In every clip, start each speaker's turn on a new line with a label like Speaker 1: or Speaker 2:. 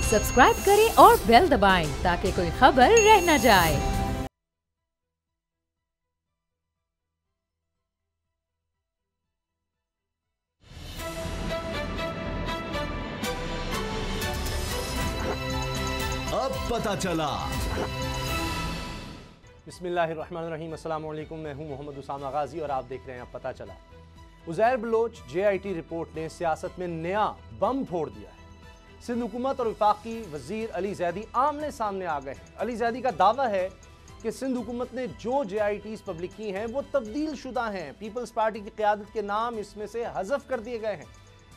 Speaker 1: Subscribe करें और bell दबाएं ताकि कोई खबर रह न जाए।
Speaker 2: अब पता चला।
Speaker 3: बिस्मिल्लाहिर्रहमानिर्रहीम, अस्सलाम वालेकुम। मैं हूं मोहम्मद उसामा गाजी और आप देख रहे हैं अब पता चला। उज़ैर बलोच JIT रिपोर्ट ने सियासत में नया बम फोड़ दिया है। सिंध हुकूमत और वफाकी वजीर अली जैदी आमने सामने आ गए हैं। अली जैदी का दावा है कि सिंध हुकूमत ने जो JITs पब्लिक की हैं वो तब्दील शुदा हैं। पीपल्स पार्टी की क़यादत के नाम इसमें से हज़फ कर दिए गए हैं।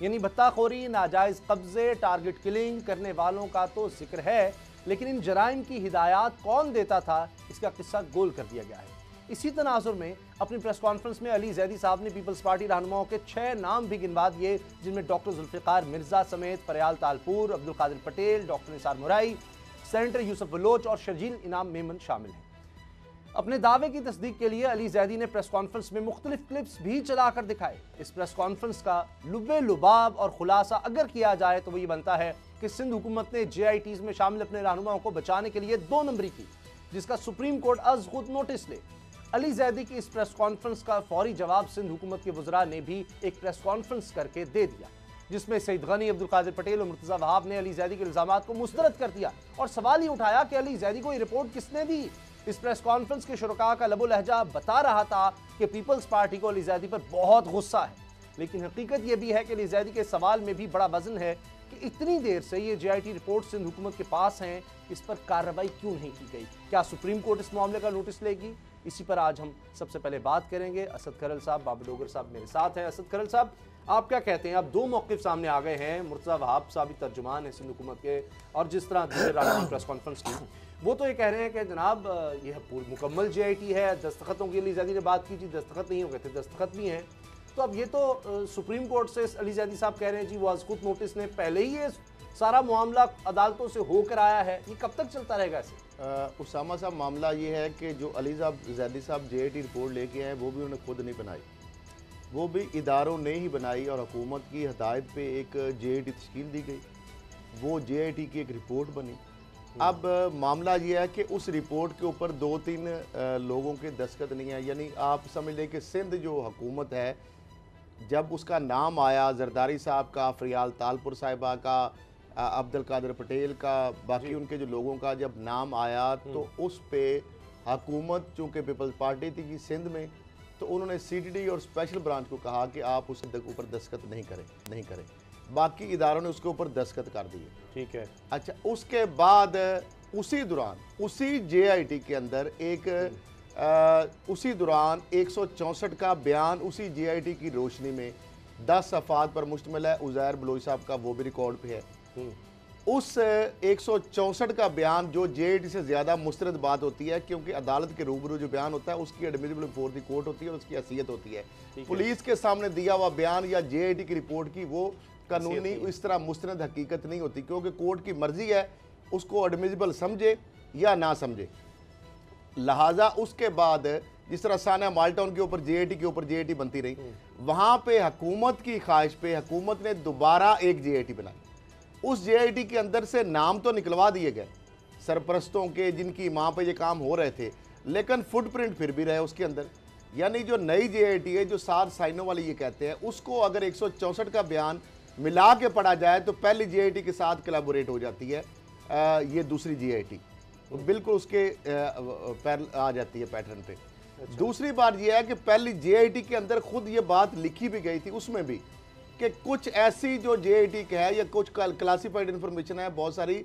Speaker 3: यानी भत्ताखोरी, नाजायज़ कब्जे, टारगेट किलिंग करने वालों का तो जिक्र है, लेकिन इन जराइम की हिदायत कौन देता था इसका किस्सा गोल कर दिया गया है। इसी तनाजुर में अपनी प्रेस कॉन्फ्रेंस में अली जैदी साहब ने पीपल्स पार्टी रहनुमाओं के 6 नाम भी गिनवा दिए, जिनमें डॉक्टर जुल्फ़िकार मिर्जा समेत फरयाल तालपुर, अब्दुल कादिर पटेल, डॉक्टर निसार मुराई, सेनेटर यूसुफ बलोच और शर्जील इनाम मेमन शामिल हैं। अपने दावे की तस्दीक के लिए अली जैदी ने प्रेस कॉन्फ्रेंस में मुख्तलिफ क्लिप्स भी चलाकर दिखाए। इस प्रेस कॉन्फ्रेंस का लुबे लुबाब और खुलासा अगर किया जाए तो वो ये बनता है कि सिंध हुकूमत ने JITs में शामिल अपने रहनुमाओं को बचाने के लिए 2 नंबरी की, जिसका सुप्रीम कोर्ट अज खुद नोटिस ले। अली जैदी की इस प्रेस कॉन्फ्रेंस का फौरी जवाब सिंध हुकूमत के वज़रा ने भी एक प्रेस कॉन्फ्रेंस करके दे दिया, जिसमें सईद गनी, अब्दुल कादिर पटेल और मुर्तज़ा वहाब ने अली जैदी के इल्ज़ामात को मुस्तरद कर दिया और सवाल ही उठाया कि अली जैदी को ये रिपोर्ट किसने दी। इस प्रेस कॉन्फ्रेंस के शुरका का लबो लहजा बता रहा था कि पीपल्स पार्टी को अली जैदी पर बहुत गुस्सा है, लेकिन हकीकत यह भी है कि अली जैदी के सवाल में भी बड़ा वजन है कि इतनी देर से ये JIT रिपोर्ट सिंध हुकूमत के पास हैं, इस पर कार्रवाई क्यों नहीं की गई? क्या सुप्रीम कोर्ट इस मामले का नोटिस लेगी? इसी पर आज हम सबसे पहले बात करेंगे। असद खरल साहब, बाबा डोगर साहब मेरे साथ हैं। असद खरल साहब, आप क्या कहते हैं? आप 2 मौक़िफ़ सामने आ गए हैं। मुर्तज़ा वहाब साहब भी तर्जुमान है सिंध हुकूमत के, और जिस तरह दूसरे प्रेस कॉन्फ्रेंस की वो तो ये कह रहे हैं कि जनाब यह पूरी मुकम्मल JIT है। दस्तखतों की अली जैदी ने बात की थी, दस्तखत नहीं हो गए थे, दस्तखत भी हैं। तो अब ये तो सुप्रीम कोर्ट से अली जैदी साहब कह रहे हैं जी वो आज खुद नोटिस ने पहले ही ये सारा मामला अदालतों से होकर आया है। ये कब तक चलता रहेगा ऐसे?
Speaker 4: उसामा साहब, मामला ये है कि जो अली जैदी साहब JIT रिपोर्ट लेके आए वो भी उन्होंने खुद नहीं बनाई, वो भी इदारों ने ही बनाई और हुकूमत की हदायत पे एक JIT तश्कील दी गई, वो JIT की एक रिपोर्ट बनी। अब मामला ये है कि उस रिपोर्ट के ऊपर 2-3 लोगों के दस्तखत नहीं है। यानी आप समझ लें कि सिंध जो हुकूमत है, जब उसका नाम आया जरदारी साहब का, फरियाल तालपुर साहिबा का, अब्दुल कादिर पटेल का, बाकी उनके जो लोगों का जब नाम आया तो उस पे हुकूमत चूँकि पीपल्स पार्टी थी कि सिंध में, तो उन्होंने CTD और स्पेशल ब्रांच को कहा कि आप उस ऊपर दस्तखत नहीं करें। बाकी इदारों ने उसके ऊपर दस्तखत कर दिए। ठीक है। अच्छा, उसके बाद उसी दौरान उसी JIT के अंदर उसी दौरान 164 का बयान उसी JIT की रोशनी में 10 अफाद पर मुश्तमिल है। उज़ैर बलोच साहब का वो भी रिकॉर्ड पे है। उस 164 का बयान जो JIT से ज़्यादा मुस्तरद बात होती है, क्योंकि अदालत के रूबरू जो बयान होता है उसकी एडमिसिबल बिफोर द कोर्ट होती है और उसकी हैसियत होती है। पुलिस के सामने दिया हुआ बयान या JIT की रिपोर्ट की वो कानूनी इस तरह मुस्तनद हकीकत नहीं होती, क्योंकि कोर्ट की मर्जी है उसको एडमिसिबल समझे या ना समझे। लिहाजा उसके बाद जिस तरह सानिया माल्टन के ऊपर JIT बनती रही, वहाँ पे हुकूमत की ख्वाहिश पे हुकूमत ने दोबारा एक JIT बनाई। उस JIT के अंदर से नाम तो निकलवा दिए गए सरपरस्तों के जिनकी वहाँ पे ये काम हो रहे थे, लेकिन फुटप्रिंट फिर भी रहे उसके अंदर। यानी जो नई JIT है जो 7 साइनों वाली ये कहते हैं, उसको अगर 164 का बयान मिला के पढ़ा जाए तो पहली JIT के साथ कोलैबोरेट हो जाती है ये दूसरी JIT, बिल्कुल उसके पैर आ जाती है पैटर्न पे। अच्छा। दूसरी बात यह है कि पहली JIT के अंदर खुद ये बात लिखी भी गई थी उसमें भी कि कुछ ऐसी जो JIT के है या कुछ क्लासिफाइड इंफॉर्मेशन है बहुत सारी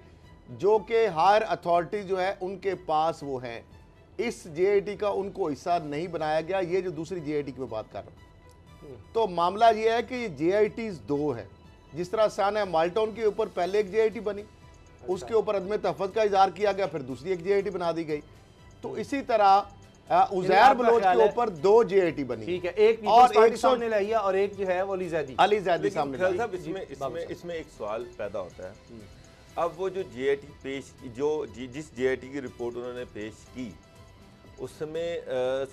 Speaker 4: जो कि हायर अथॉरिटी जो है उनके पास वो हैं, इस JIT का उनको हिस्सा नहीं बनाया गया। ये जो दूसरी JIT की मैं बात कर रहा हूँ, तो मामला ये है कि ये JITs 2 है। जिस तरह सानिया माल्टन के ऊपर पहले एक JIT बनी, उसके ऊपर अदम तहफ़्फ़ुज़ का इज़हार किया गया, फिर दूसरी एक JIT बना दी गई। तो इसी तरह उज़ैर बलोच के ऊपर 2 JIT बनी। ठीक है, एक और एक सामने लाई है और एक जो है वो अली जैदी सामने लाई है।
Speaker 5: इसमें एक सवाल पैदा होता है। अब वो जो JIT जिस JIT की रिपोर्ट उन्होंने पेश की उसमें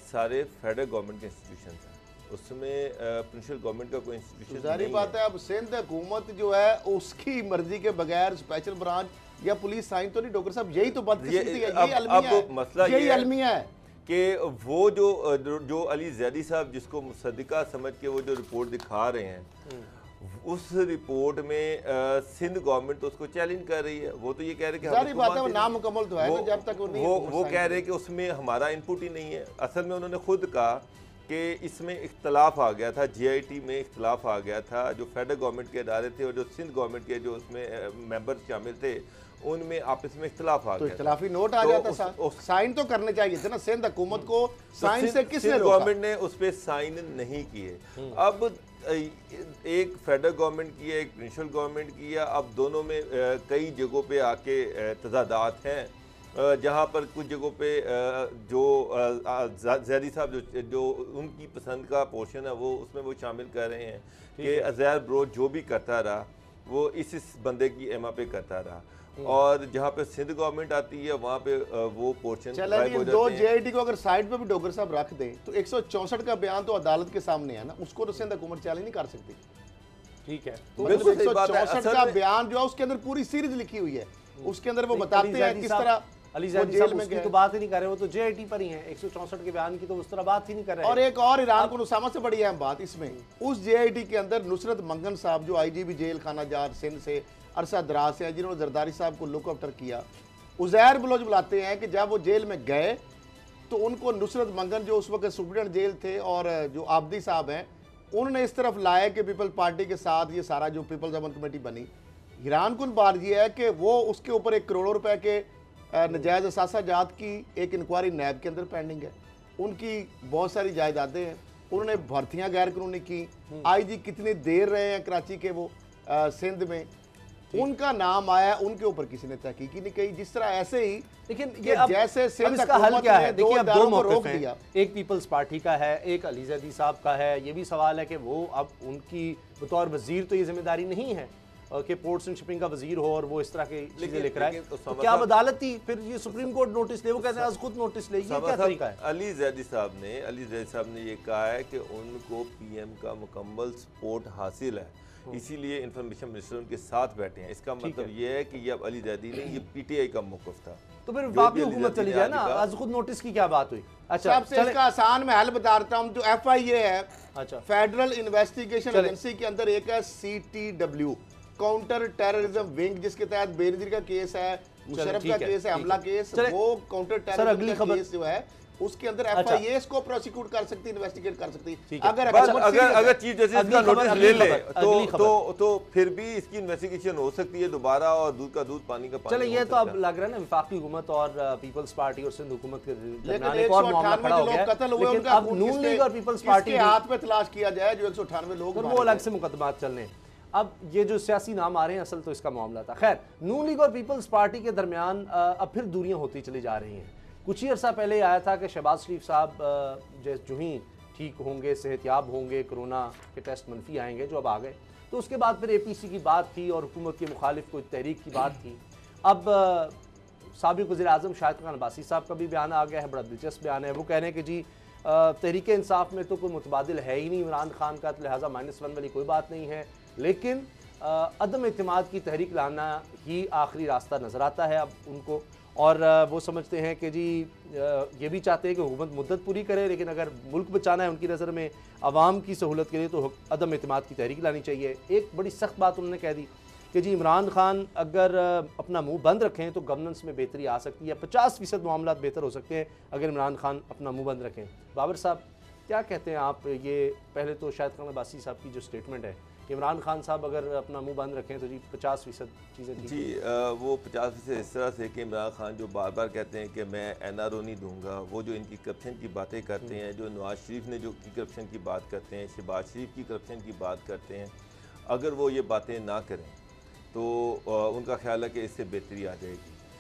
Speaker 5: सारे फेडरल गवर्नमेंट के इंस्टीट्यूशन हैं, उसमें प्रिंसिपल गवर्नमेंट का कोई इंस्टीट्यूशन
Speaker 4: जारी
Speaker 5: नहीं
Speaker 4: बात है। अब सिंध हुकूमत जो है उसकी मर्जी के बगैर स्पेशल ब्रांच या पुलिस साइन तो नहीं। डॉक्टर साहब यही तो बदकिस्मती है, यही अलमिया है,
Speaker 5: मसला
Speaker 4: यही अलमिया है
Speaker 5: कि वो जो अली जैदी साहब जिसको मुसद्दिका समझ के वो जो रिपोर्ट दिखा रहे हैं, उस रिपोर्ट में सिंध गवर्नमेंट तो उसको चैलेंज कर रही है। वो तो ये कह रहे कि
Speaker 4: जारी बात है वो नामुकम्मल तो है ना, जब तक
Speaker 5: वो कह रहे हैं कि उसमें हमारा इनपुट ही नहीं है। असल में उन्होंने खुद कहा कि इसमें इख्तलाफ आ गया था, JIT में इख्तलाफ आ गया था। जो फेडरल गवर्नमेंट के इदारे थे और जो सिंध गवर्नमेंट के जो उसमें मेंबर शामिल थे, उनमें आपस में इख्तलाफ आ
Speaker 4: तो
Speaker 5: गया।
Speaker 4: इख्तलाफी नोट आ जाता, साइन तो करने चाहिए थे ना। सिंध हुकूमत को साइन से किसने रोका?
Speaker 5: गवर्नमेंट ने उस पर साइन नहीं किए। अब एक फेडरल गवर्नमेंट की है, एक प्रिंसिपल गवर्नमेंट की है। अब दोनों में कई जगहों पे आके तजादात हैं, जहाँ पर कुछ जगहों पे जो जैदी साहब जो उनकी पसंद का पोर्शन है वो उसमें वो शामिल कर रहे हैं कि अज़हर बलोच जो भी करता रहा वो इस बंदे की एमा पे करता रहा। और जहाँ पे सिंध गवर्नमेंट आती है वहाँ पे वो पोर्शन
Speaker 4: दो JIT को अगर साइड पे भी डॉक्टर साहब रख दें तो 164 का बयान तो अदालत के सामने है ना, उसको तो सिंध हुकूमत चैलेंज नहीं कर सकती।
Speaker 3: ठीक है,
Speaker 4: तो 164 का बयान जो है उसके अंदर पूरी सीरीज लिखी हुई है, उसके अंदर वो बताते हैं किस तरह
Speaker 3: अली जैदी साहब उसकी तो बात ही नहीं कर रहे, वो तो JIT पर ही हैं। 164 के बयान की तो उस तरह बात ही नहीं कर रहे।
Speaker 4: और एक और ईरान को उसामा से बड़ी अहम बात इसमें, उस JIT के अंदर नुसरत मंगन साहब जो IGP जेल खाना जार सिंध से अरसा दराज से हैं, जिन्होंने जरदारी साहब को लुक आफ्टर किया, उज़ैर बलोच बुलाते हैं कि जब वो जेल में गए तो उनको नुसरत मंगन जो उस वक्त सुप्रीडेंट जेल थे और जो आबदी साहब हैं, उन्होंने इस तरफ लाया कि पीपल पार्टी के साथ ये सारा जो पीपल्स अमन कमेटी बनी। हैरान कुन बात यह है कि वो उसके ऊपर 1 करोड़ रुपए के नजायज़ असासा जात की एक इंक्वायरी नैब के अंदर पेंडिंग है। उनकी बहुत सारी जायदादें हैं, उन्होंने भर्तियां गैर कानूनी की। IG कितनी देर रहे हैं कराची के वो सिंध में, उनका नाम आया, उनके ऊपर किसी ने तहकीक नहीं की। जिस तरह ऐसे ही
Speaker 3: लेकिन ये अब
Speaker 4: जैसे
Speaker 3: अब इसका हल क्या है? देखिए अब दो मौक़िफ़ हैं, एक पीपल्स पार्टी का है, एक अली जैदी साहब का है। ये भी सवाल है कि वो अब उनकी बतौर वज़ीर तो ये जिम्मेदारी नहीं है कि पोर्ट्स एंड शिपिंग का वजीर हो और वो इस तरह की चीजें लिख रहा है, तो क्या अदालती फिर ये सुप्रीम कोर्ट नोटिस ले, वो कहते हैं आज खुद नोटिस ले, ये क्या तरीका है?
Speaker 5: अली जैदी साहब ने ये कहा है कि उनको PM का मुकम्मल सपोर्ट हासिल है, इसीलिए इंफॉर्मेशन मिनिस्टर उनके साथ बैठे हैं। इसका मतलब ये है कि ये अब अली जैदी नहीं, ये PTI का मौक़िफ़ था।
Speaker 3: तो फिर बाकी हुकूमत चली जाए ना, आज खुद नोटिस की क्या बात हुई? अच्छा
Speaker 4: सबसे इसका आसान मैं हल बताता हूँ। जो FIA है,
Speaker 3: अच्छा
Speaker 4: फेडरल इन्वेस्टिगेशन एजेंसी के अंदर एक है CTW काउंटर टेररिज्म विंग, जिसके तहत बेनजीर का केस है, मुशर्रफ का केस है, हमला केस, वो काउंटर टेररिज्म का केस जो है उसके अंदर FIA को प्रोसिक्यूट कर सकती, इन्वेस्टिगेट कर सकती।
Speaker 5: अगर चीफ जस्टिस का नोटिस ले ले तो फिर भी इसकी इन्वेस्टिगेशन हो सकती है दोबारा, और दूध का दूध पानी का पानी।
Speaker 3: चले ये तो अब लग रहा है ना वफाकी हुकूमत और पीपल्स पार्टी और सिंध हुकूमत के दरमियान एक और मामला खड़ा हो गया, लेकिन अब नून लीग और पीपल्स पार्टी
Speaker 4: के हाथ में तलाश किया जाए जो 198 लोग,
Speaker 3: वो अलग से मुकदमात चलने। अब ये जो सियासी नाम आ रहे हैं, असल तो इसका मामला था। खैर, नून लीग और पीपल्स पार्टी के दरमियान अब फिर दूरियां होती चली जा रही हैं। कुछ ही अर्सा पहले आया था कि शहबाज शरीफ साहब जो ही ठीक होंगे, सेहतयाब होंगे, कोरोना के टेस्ट मनफी आएंगे, जो अब आ गए, तो उसके बाद फिर APC की बात थी और हुकूमत के मुखालिफ कोई तहरीक की बात थी। अब साबिक़ वज़ीर आज़म शाहिद खान अब्बासी साहब का भी बयान आ गया है, बड़ा दिलचस्प बयान है। वो कह रहे हैं कि जी तहरीक इंसाफ में तो कोई मुतबादिल है ही नहीं इमरान खान का, तो लिहाजा -1 वाली कोई बात नहीं है, लेकिन अदम एतमाद की तहरीक लाना ही आखिरी रास्ता नज़र आता है अब उनको। और वो समझते हैं कि जी ये भी चाहते हैं कि हुकूमत मुद्दत पूरी करे, लेकिन अगर मुल्क बचाना है उनकी नज़र में आवाम की सहूलत के लिए तो अदम एतमाद की तहरीक लानी चाहिए। एक बड़ी सख्त बात उन्होंने कह दी कि जी इमरान खान अगर अपना मुंह बंद रखें तो गवर्नेंस में बेहतरी आ सकती है, 50% मामला बेहतर हो सकते हैं अगर इमरान खान अपना मुंह बंद रखें। बाबर साहब क्या कहते हैं आप? ये पहले तो शाहिद खान अब्बासी साहब की जो स्टेटमेंट है कि इमरान खान साहब अगर अपना मुंह बंद रखें तो जी 50% चीज़ें ठीक
Speaker 5: जी, वो 50% इस तरह से कि इमरान खान जो बार बार कहते हैं कि मैं NRO नहीं दूंगा, वो जो इनकी करप्शन की बातें करते हैं, जो नवाज शरीफ ने जो की करप्शन की बात करते हैं, शहबाज शरीफ की करप्शन की बात करते हैं, अगर वो ये बातें ना करें तो उनका ख्याल है कि इससे बेहतरी आ जाएगी।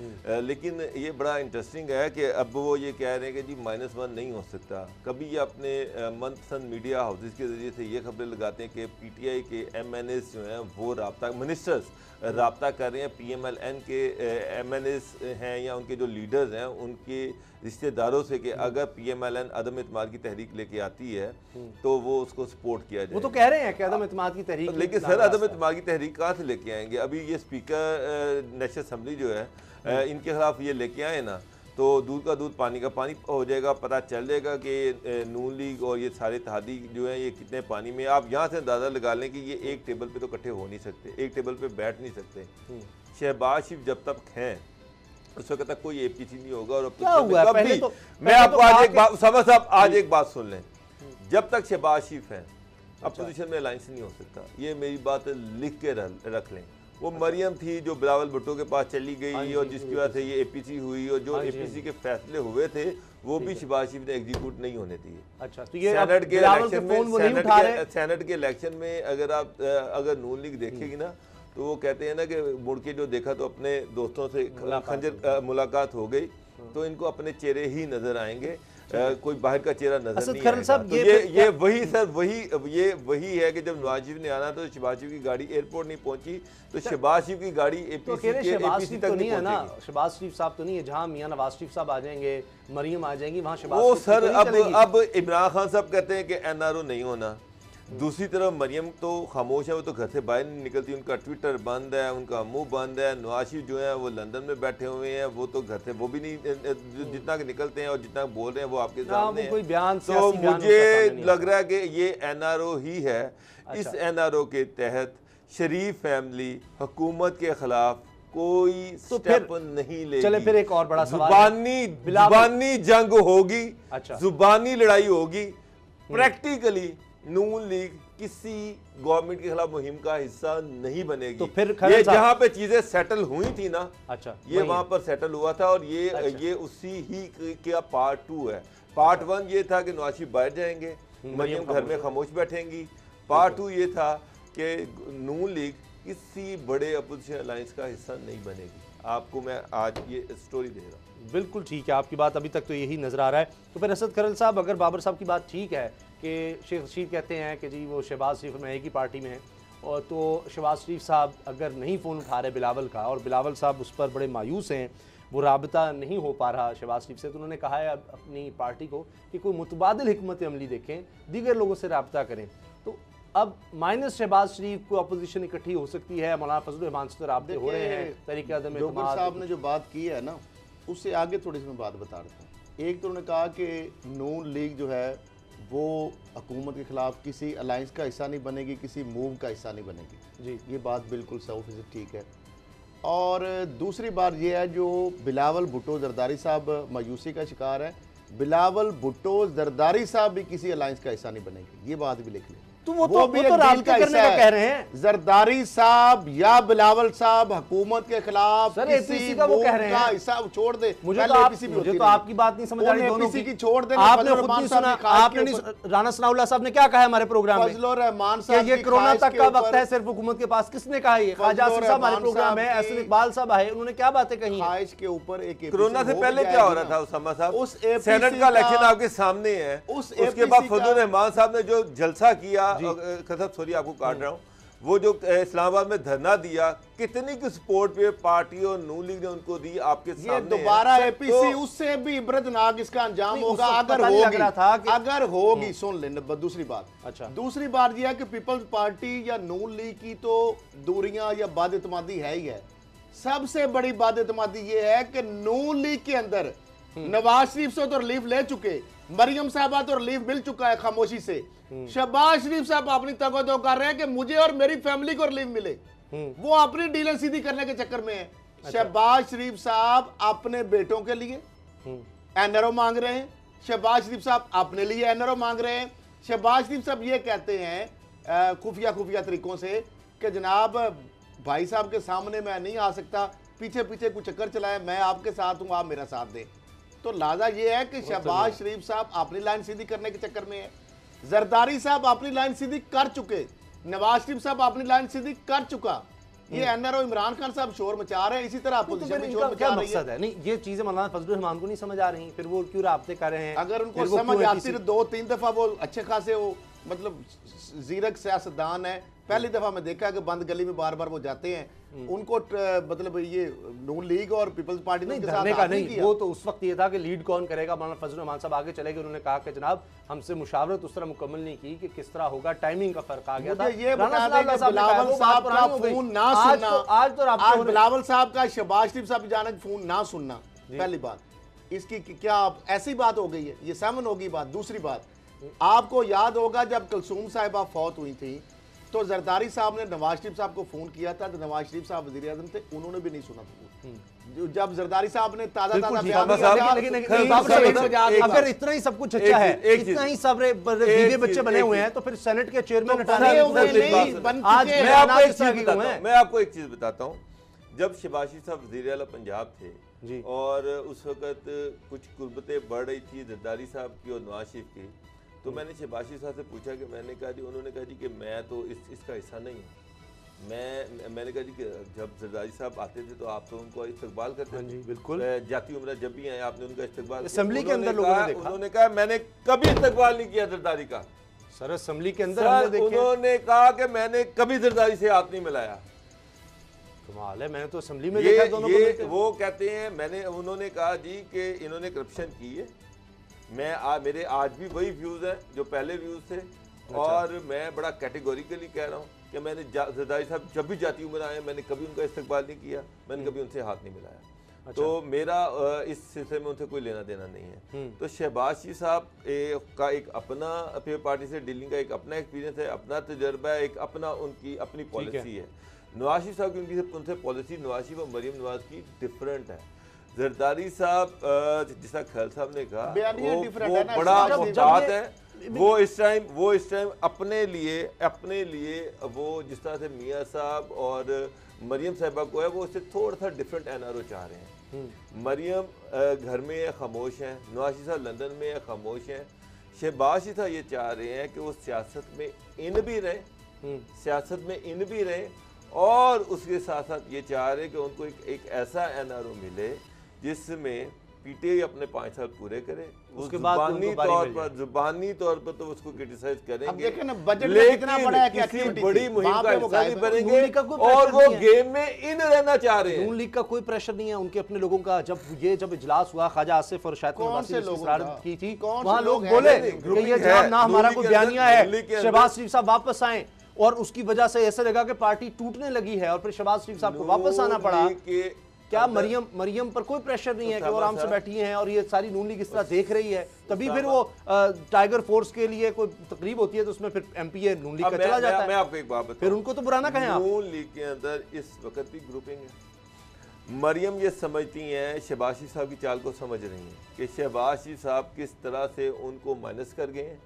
Speaker 5: लेकिन ये बड़ा इंटरेस्टिंग है कि अब वो ये कह रहे हैं कि जी -1 नहीं हो सकता। कभी ये अपने मनपसंद मीडिया हाउसेस के ज़रिए से ये खबरें लगाते हैं कि PTI के MNAs जो हैं वो राब्ता मिनिस्टर्स राब्ता कर रहे हैं PMLN के MNAs हैं या उनके जो लीडर्स हैं उनके रिश्तेदारों से कि अगर PMLN अदम इत्मीनान की तहरीक लेके आती है तो वो उसको सपोर्ट किया जाए।
Speaker 3: वो तो कह रहे हैं कि अदम इत्मीनान की तहरीक,
Speaker 5: लेकिन सर अदम इत्मीनान की तहरीक कहाँ से लेके आएंगे? अभी ये स्पीकर नेशनल असम्बली जो है इनके खिलाफ ये लेके आए ना तो दूध का दूध पानी का पानी हो जाएगा। पता चल जाएगा कि नून लीग और ये सारे इत्तेहादी जो हैं ये कितने पानी में। आप यहाँ से अंदाज़ा लगा लें कि ये एक टेबल पे तो इकट्ठे हो नहीं सकते, एक टेबल पे बैठ नहीं सकते। शहबाज शरीफ जब तक हैं उस वक्त तक कोई APC नहीं होगा। और
Speaker 3: क्या हुआ पहले तो,
Speaker 5: मैं आपको आज एक बात समझ साहब आज एक बात सुन लें, जब तक शहबाज शरीफ हैं अपोजिशन में अलायंस नहीं हो सकता। ये मेरी बात लिख के रख लें। वो मरियम थी जो बिलावल भुट्टो के पास चली गई और जिसकी वजह से ये APC हुई और जो APC के फैसले हुए थे वो भी शहबाज शरीफ ने एग्जीक्यूट नहीं होने दिए।
Speaker 3: अच्छा, तो ये
Speaker 5: सेनेट के इलेक्शन में
Speaker 3: सेनेट
Speaker 5: के इलेक्शन में अगर नून लीग देखेगी ना तो वो कहते हैं ना कि मुड़ के जो देखा तो अपने दोस्तों से खंजर मुलाकात हो गई तो इनको अपने चेहरे ही नजर आएंगे, कोई बाहर का चेहरा नजर नहीं आएगा। तो ये वही सर वही है कि जब नवाज शरीफ ने आना तो शहबाज शरीफ की गाड़ी एयरपोर्ट नहीं पहुंची तो शहबाज शरीफ की गाड़ी APC तक नहीं पहुंचेगी।
Speaker 3: शहबाज शरीफ साहब तो नहीं है, जहां मियां नवाज शरीफ साहब आ जाएंगे, मरियम आ जाएंगी, वहां शहबाज
Speaker 5: वो सर अब इमरान खान साहब कहते हैं कि NRO नहीं होना। दूसरी तरफ मरियम तो खामोश है, वो तो घर से बाहर नहीं निकलती, उनका ट्विटर बंद है, उनका मुंह बंद है। नवाज शरीफ जो है वो लंदन में बैठे हुए हैं, वो तो घर से वो भी नहीं जितना निकलते हैं और जितना बोल रहे हैं वो आपके सामने
Speaker 3: कोई बयान
Speaker 5: तो मुझे लग रहा है कि ये NRO ही है। इस NRO के तहत शरीफ फैमिली हुकूमत के खिलाफ कोई स्टेप नहीं लेगी।
Speaker 3: चले फिर एक और बड़ा सवाल,
Speaker 5: जुबानी जंग होगी,
Speaker 3: अच्छा
Speaker 5: जुबानी लड़ाई होगी। प्रैक्टिकली नून लीग किसी गवर्नमेंट के खिलाफ मुहिम का हिस्सा नहीं बनेगी।
Speaker 3: तो फिर
Speaker 5: ये जहां पे चीजें सेटल हुई थी ना,
Speaker 3: अच्छा
Speaker 5: ये वहां पर सेटल हुआ था और ये उसी ही का पार्ट 2 है। पार्ट 1 ये था कि नवाज शरीफ बाहर जाएंगे, मरियम घर में खामोश बैठेंगी। पार्ट 2 ये था कि नून लीग किसी बड़े अपोजिशन अलायंस का हिस्सा नहीं बनेगी। आपको मैं आज ये स्टोरी दे रहा हूँ।
Speaker 3: बिल्कुल ठीक है, आपकी बात अभी तक तो यही नजर आ रहा है। तो फिर असद खरल साहब, अगर बाबर साहब की बात ठीक है कि शेख रशीद कहते हैं कि जी वो शहबाज शरीफ में एक ही पार्टी में है, और तो शहबाज शरीफ साहब अगर नहीं फ़ोन उठा रहे बिलावल का और बिलावल साहब उस पर बड़े मायूस हैं, वो राबता नहीं हो पा रहा शहबाज शरीफ से, तो उन्होंने कहा है अब अपनी पार्टी को कि कोई मुतबादिल हिकमत अमली देखें, दीगर लोगों से राबता करें। तो अब माइनस शहबाज शरीफ को अपोजिशन इकट्ठी हो सकती है, मौलाना फजल रहमान से राबते हो रहे हैं, तरीके आदम
Speaker 4: साहब ने जो बात की है ना उससे आगे थोड़ी सी मैं बात बता रहा हूँ। एक तो उन्होंने कहा कि नून लीग जो है वो हुकूमत के खिलाफ किसी अलायंस का हिस्सा नहीं बनेगी, किसी मूव का हिस्सा नहीं बनेगी। जी, ये बात बिल्कुल 100% ठीक है। और दूसरी बात ये है जो बिलावल भुट्टो जरदारी साहब मायूसी का शिकार है, बिलावल भुट्टो जरदारी साहब भी किसी अलायंस का हिस्सा नहीं बनेगी, ये बात भी लिख लें।
Speaker 3: तो वो तो राब्ता करने का कह रहे हैं।
Speaker 4: जरदारी साहब या बिलावल साहब हुकूमत के खिलाफ
Speaker 3: किसी का वो कह रहे हैं
Speaker 4: हिस्सा छोड़ दे।
Speaker 3: मुझे तो आपकी बात नहीं समझ आ रही, दोनों की
Speaker 4: छोड़ दे।
Speaker 3: आपने खुद नहीं सुना, आपने नहीं, राना सनाउल्लाह साहब ने क्या कहा हमारे प्रोग्राम में,
Speaker 4: फजलुर रहमान साहब
Speaker 3: ये कोरोना तक का वक्त है सिर्फ हुकूमत के पास। किसने कहा ये? ख्वाजा आसिफ साहब हमारे प्रोग्राम है, एहसन इकबाल साहब आए, उन्होंने क्या बातें कही?
Speaker 4: ख्वाहिश के ऊपर एक
Speaker 5: कोरोना से पहले क्या हो रहा था उसामा साहब? उस सेनेट का इलेक्शन आपके सामने है, उसके बाद फजलुर रहमान साहब ने जो जलसा किया, सॉरी आपको काट रहा हूं, वो जो इस्लामाबाद में धरना दिया, कितनी की सपोर्ट पे पार्टी और नून लीग ने उनको दी आपके सामने।
Speaker 4: दोबारा APC उससे भी इबरतनाक इसका अंजाम होगा अगर होगी। सुन लेना दूसरी बात। अच्छा, दूसरी बात यह है कि पीपल्स पार्टी या नून लीग की तो दूरियां या बदइतमादी है ही है। सबसे बड़ी बदइतमादी ये है कि नून लीग के अंदर नवाज शरीफ से तो रिलीफ ले चुके, मरियम साहबा तो रिलीफ मिल चुका है खामोशी से, शहबाज शरीफ साहब अपनी तगदो कर रहे हैं कि मुझे और मेरी फैमिली को रिलीफ मिले, वो अपनी डीलें सीधी करने के चक्कर में है। अच्छा। शहबाज शरीफ साहब अपने बेटों के लिए NRO मांग रहे हैं, शहबाज शरीफ साहब अपने लिए NRO मांग रहे हैं। शहबाज शरीफ साहब ये कहते हैं खुफिया तरीकों से कि जनाब भाई साहब के सामने मैं नहीं आ सकता, पीछे पीछे कुछ चक्कर चलाए, मैं आपके साथ हूं, आप मेरा साथ दें। तो लाजा ये है कि शहबाज शरीफ साहब अपनी लाइन सीधी करने के चक्कर में है, जरदारी साहब अपनी लाइन सीधी कर चुके, नवाज शरीफ साहब अपनी लाइन सीधी कर चुका, ये एनआरओ इमरान खान साहब शोर मचा रहे हैं, इसी तरह
Speaker 3: तो
Speaker 4: अपोजिशन
Speaker 3: फिर
Speaker 4: भी
Speaker 3: इनका
Speaker 4: शोर
Speaker 3: क्या
Speaker 4: मचा रही है।
Speaker 3: मकसद है? नहीं, ये चीजें मौलाना फजलुर रहमान को नहीं समझ आ रही, फिर वो क्यों राब्ते कर रहे हैं?
Speaker 4: अगर उनको
Speaker 3: फिर वो
Speaker 4: समझ
Speaker 3: क्यों
Speaker 4: आती
Speaker 3: किसी-
Speaker 4: तो 2-3 दफा वो अच्छे खासे वो मतलब जीरक सियासतदान है। पहली दफा मैं देखा कि बंद गली में बार बार वो जाते हैं, उनको मतलब ये नून लीग और पीपल्स पार्टी ने
Speaker 3: नहीं,
Speaker 4: उनके साथ
Speaker 3: धरने का
Speaker 4: हाथ नहीं
Speaker 3: नहीं,
Speaker 4: किया।
Speaker 3: वो तो उस वक्त ये था कि लीड कौन करेगा। मौलाना फजलुर रहमान साहब आगे चले गए, उन्होंने कहा कि जनाब हमसे मुशावरत उस तरह मुकम्मल नहीं की कि किस तरह होगा, टाइमिंग का फर्क आ गया था।
Speaker 4: मुझे ये
Speaker 3: राना
Speaker 4: बता
Speaker 3: सलाउल्लाह
Speaker 4: दें कि
Speaker 3: साहब ने कहा,
Speaker 4: बिलावल
Speaker 3: वो बात
Speaker 4: साहब का
Speaker 3: पुरानी हो गई।
Speaker 4: फोन ना
Speaker 3: आज
Speaker 4: सुनना,
Speaker 3: आज तो राब्ते
Speaker 4: आज
Speaker 3: होने-
Speaker 4: बिलावल साहब का शहबाज शरीफ साहब की जानिब फोन ना सुनना, पहली बात। इसकी क्या ऐसी बात हो गई है? ये 7 होगी बात। दूसरी बात, आपको याद होगा जब कुलसूम साहिबा फौत हुई थी तो जरदारी साहब ने नवाज शरीफ साहब को फोन किया था, तो नवाज शरीफ साहब वजीर आजम थे, उन्होंने भी नहीं सुना था। जब जरदारी साहब ने ताजा
Speaker 3: बिल्कुल
Speaker 4: ताजा
Speaker 3: ठीक
Speaker 4: बयान
Speaker 3: है,
Speaker 4: दिया था,
Speaker 3: लेकिन
Speaker 5: खैर,
Speaker 3: बाबर साहब,
Speaker 5: एक-
Speaker 3: अगर इतना ही सब कुछ अच्छा है,
Speaker 5: एक चीज-
Speaker 3: इतना ही सब बीवी बच्चे
Speaker 5: चीज-
Speaker 3: बने
Speaker 5: एक
Speaker 3: हुए
Speaker 5: चीज-
Speaker 3: हैं, तो फिर सेनेट के चेयरमैन
Speaker 4: तो
Speaker 3: हटाने
Speaker 4: बने
Speaker 3: की
Speaker 4: हुए
Speaker 3: जरूरत
Speaker 4: नहीं,
Speaker 3: नहीं।
Speaker 4: बन
Speaker 3: आज
Speaker 4: चुके हैं।
Speaker 5: मैं आपको
Speaker 3: नाज
Speaker 5: एक
Speaker 3: इस तरह
Speaker 5: चीज
Speaker 3: के
Speaker 5: बताता
Speaker 3: हुए
Speaker 5: हूं,
Speaker 3: हैं।
Speaker 5: मैं आपको एक चीज बताता हूँ। जब शहबाज शरीफ साहब वज़ीर आला पंजाब थे
Speaker 3: जी।
Speaker 5: और उस वक्त कुछ कुर्बतें बढ़ रही थी जरदारी साहब की और नवाज शरीफ की, तो मैंने शहबाज शरीफ साहब से पूछा कि मैंने कहा जी, उन्होंने कहा जी कि मैं तो इसका हिस्सा नहीं हूँ। मैंने कहा जी कि जब जरदारी साहब आते थे तो आप तो उनको इस्तकबाल करते
Speaker 3: हाँ
Speaker 5: थे।
Speaker 3: जी, बिल्कुल।
Speaker 5: जाती उम्र जब भी आए आपने उनका इस्तकबाल किया।
Speaker 3: असेंबली के अंदर
Speaker 5: उन्होंने
Speaker 3: लोगों ने
Speaker 5: कहा-
Speaker 3: देखा।
Speaker 5: उन्होंने कहा मैंने कभी इस्तकबाल नहीं किया जरदारी का।
Speaker 3: सर असेंबली के अंदर हमने
Speaker 5: सर
Speaker 3: देखे,
Speaker 5: उन्होंने कहा कि मैंने कभी जरदारी से हाथ नहीं मिलाया।
Speaker 3: कमाल है, मैंने तो असेंबली में देखा दोनों को
Speaker 5: ये
Speaker 3: मिलके।
Speaker 5: वो कहते हैं, उन्होंने कहा जी कि इन्होंने करप्शन की है। मेरे आज भी वही व्यूज हैं जो पहले व्यूज थे, और मैं बड़ा कैटेगोरिकली कह रहा हूँ कि मैंने जरदारी साहब जब भी जाती उम्र आए मैंने कभी उनका इस्तकबाल नहीं किया, मैंने कभी उनसे हाथ नहीं मिलाया। तो मेरा इस सिलसिले में उनसे कोई लेना देना नहीं है। तो शहबाज शरीफ साहब का एक अपना अपनी पार्टी से डीलिंग का एक अपना एक्सपीरियंस है, अपना तजर्बा है, एक अपना उनकी अपनी पॉलिसी है। नवाज शरीफ साहब की उनसे पॉलिसी नवाज शरीफ और मरीम नवाज की डिफरेंट है। जरदारी साहब जिसा खैल साहब ने कहा
Speaker 4: बयानिया different
Speaker 5: वो
Speaker 4: है ना,
Speaker 5: बड़ा
Speaker 4: जब-
Speaker 5: मुहतात है। वो इस टाइम अपने लिए वो जिस तरह से मियाँ साहब और मरियम साहिबा को है, वो उससे थोड़ा सा डिफरेंट एनआरओ चाह रहे हैं। मरियम घर में है, खामोश हैं। नवाज शरीफ साहब लंदन में है, खामोश हैं। शहबाज शरीफ साहब ये चाह रहे हैं कि वो सियासत में इन भी रहे, और उसके साथ साथ ये चाह रहे हैं कि उनको एक ऐसा एनआरओ मिले जिसमें पीटीआई अपने 5 साल पूरे करे,
Speaker 3: उसके बाद
Speaker 5: जुबानी तौर पर तो उसको क्रिटिसाइज
Speaker 4: अब
Speaker 5: करेंगे,
Speaker 4: देखें ना बजट में
Speaker 5: लेकिन
Speaker 4: कितना बड़ा है कि
Speaker 5: किसी
Speaker 4: activity
Speaker 5: बड़ी
Speaker 4: थी,
Speaker 5: मुहिम
Speaker 4: वहाँ
Speaker 5: का
Speaker 4: पे वो
Speaker 5: हिस्सा नहीं
Speaker 4: गायब है।
Speaker 5: बनेंगे,
Speaker 3: नून लीग का कोई
Speaker 5: और
Speaker 3: प्रेशर
Speaker 5: वो
Speaker 3: नहीं है।
Speaker 5: गेम में इन रहना चाह रहे हैं।
Speaker 3: नून लीग का कोई प्रेशर नहीं है उनके अपने लोगों का। जब इजलास हुआ ख्वाजा आसिफ और शायद
Speaker 4: कौन से लोगों का?
Speaker 3: की थी,
Speaker 4: कौन से
Speaker 3: वहाँ लोग
Speaker 4: लोग हैं?
Speaker 3: बोले
Speaker 4: नहीं,
Speaker 3: कि
Speaker 5: ग्रुपिंग
Speaker 3: ये
Speaker 5: है,
Speaker 3: जनाब ना हमारा
Speaker 5: नून
Speaker 3: कोई
Speaker 5: लीग के
Speaker 3: बयानिया
Speaker 5: अंदर,
Speaker 3: है,
Speaker 5: नून लीग के अंदर।
Speaker 3: शहबाज शरीफ साहब वापस आए, और उसकी वजह से ऐसा लगा कि पार्टी टूटने लगी है, और फिर शहबाज शरीफ साहब को वापस आना पड़ा। क्या मरियम पर कोई प्रेशर नहीं है कि वो आराम से बैठी हैं और ये सारी नून लीग इस तरह देख रही है? तभी फिर वो टाइगर फोर्स के लिए कोई तकरीब होती है तो उसमें फिर एमपीए नून लीग का चला जाता
Speaker 5: मैं
Speaker 3: है।
Speaker 5: आपको एक बात बताऊं,
Speaker 3: फिर उनको तो बुरा ना कहें आप।
Speaker 5: नून लीग के अंदर इस वक्त भी ग्रुपिंग है। मरियम ये समझती हैं, शहबाज शरीफ साहब की चाल को समझ रही हैं कि शहबाज शरीफ साहब किस तरह से उनको माइनस कर गए हैं,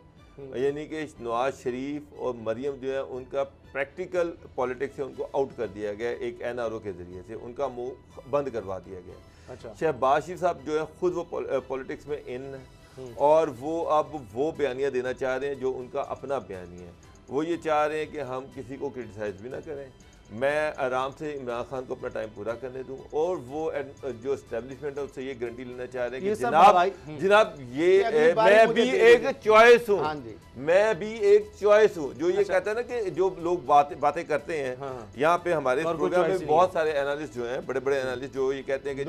Speaker 5: यानी कि नवाज शरीफ और मरियम जो है उनका प्रैक्टिकल पॉलिटिक्स से उनको आउट कर दिया गया, एक एनआरओ के जरिए से उनका मुंह बंद करवा दिया गया।
Speaker 3: अच्छा।
Speaker 5: शहबाज शरीफ साहब जो है खुद वो पॉलिटिक्स में इन है, और वो अब वो बयानियाँ देना चाह रहे हैं जो उनका अपना बयानिया है। वो ये चाह रहे हैं कि हम किसी को क्रिटिसाइज भी ना करें, मैं आराम से इमरान खान को अपना टाइम पूरा करने दूं, और वो जो एस्टेब्लिशमेंट है उससे ये गारंटी लेना चाह रहे हैं कि जनाब ये मैं भी एक चॉइस हूँ, मैं भी एक चॉइस हूँ। जो ये कहते हैं ना कि जो लोग बातें करते हैं, यहाँ पे हमारे प्रोग्राम में बहुत सारे एनालिस्ट जो हैं, बड़े बड़े एनालिस्ट जो ये कहते हैं कि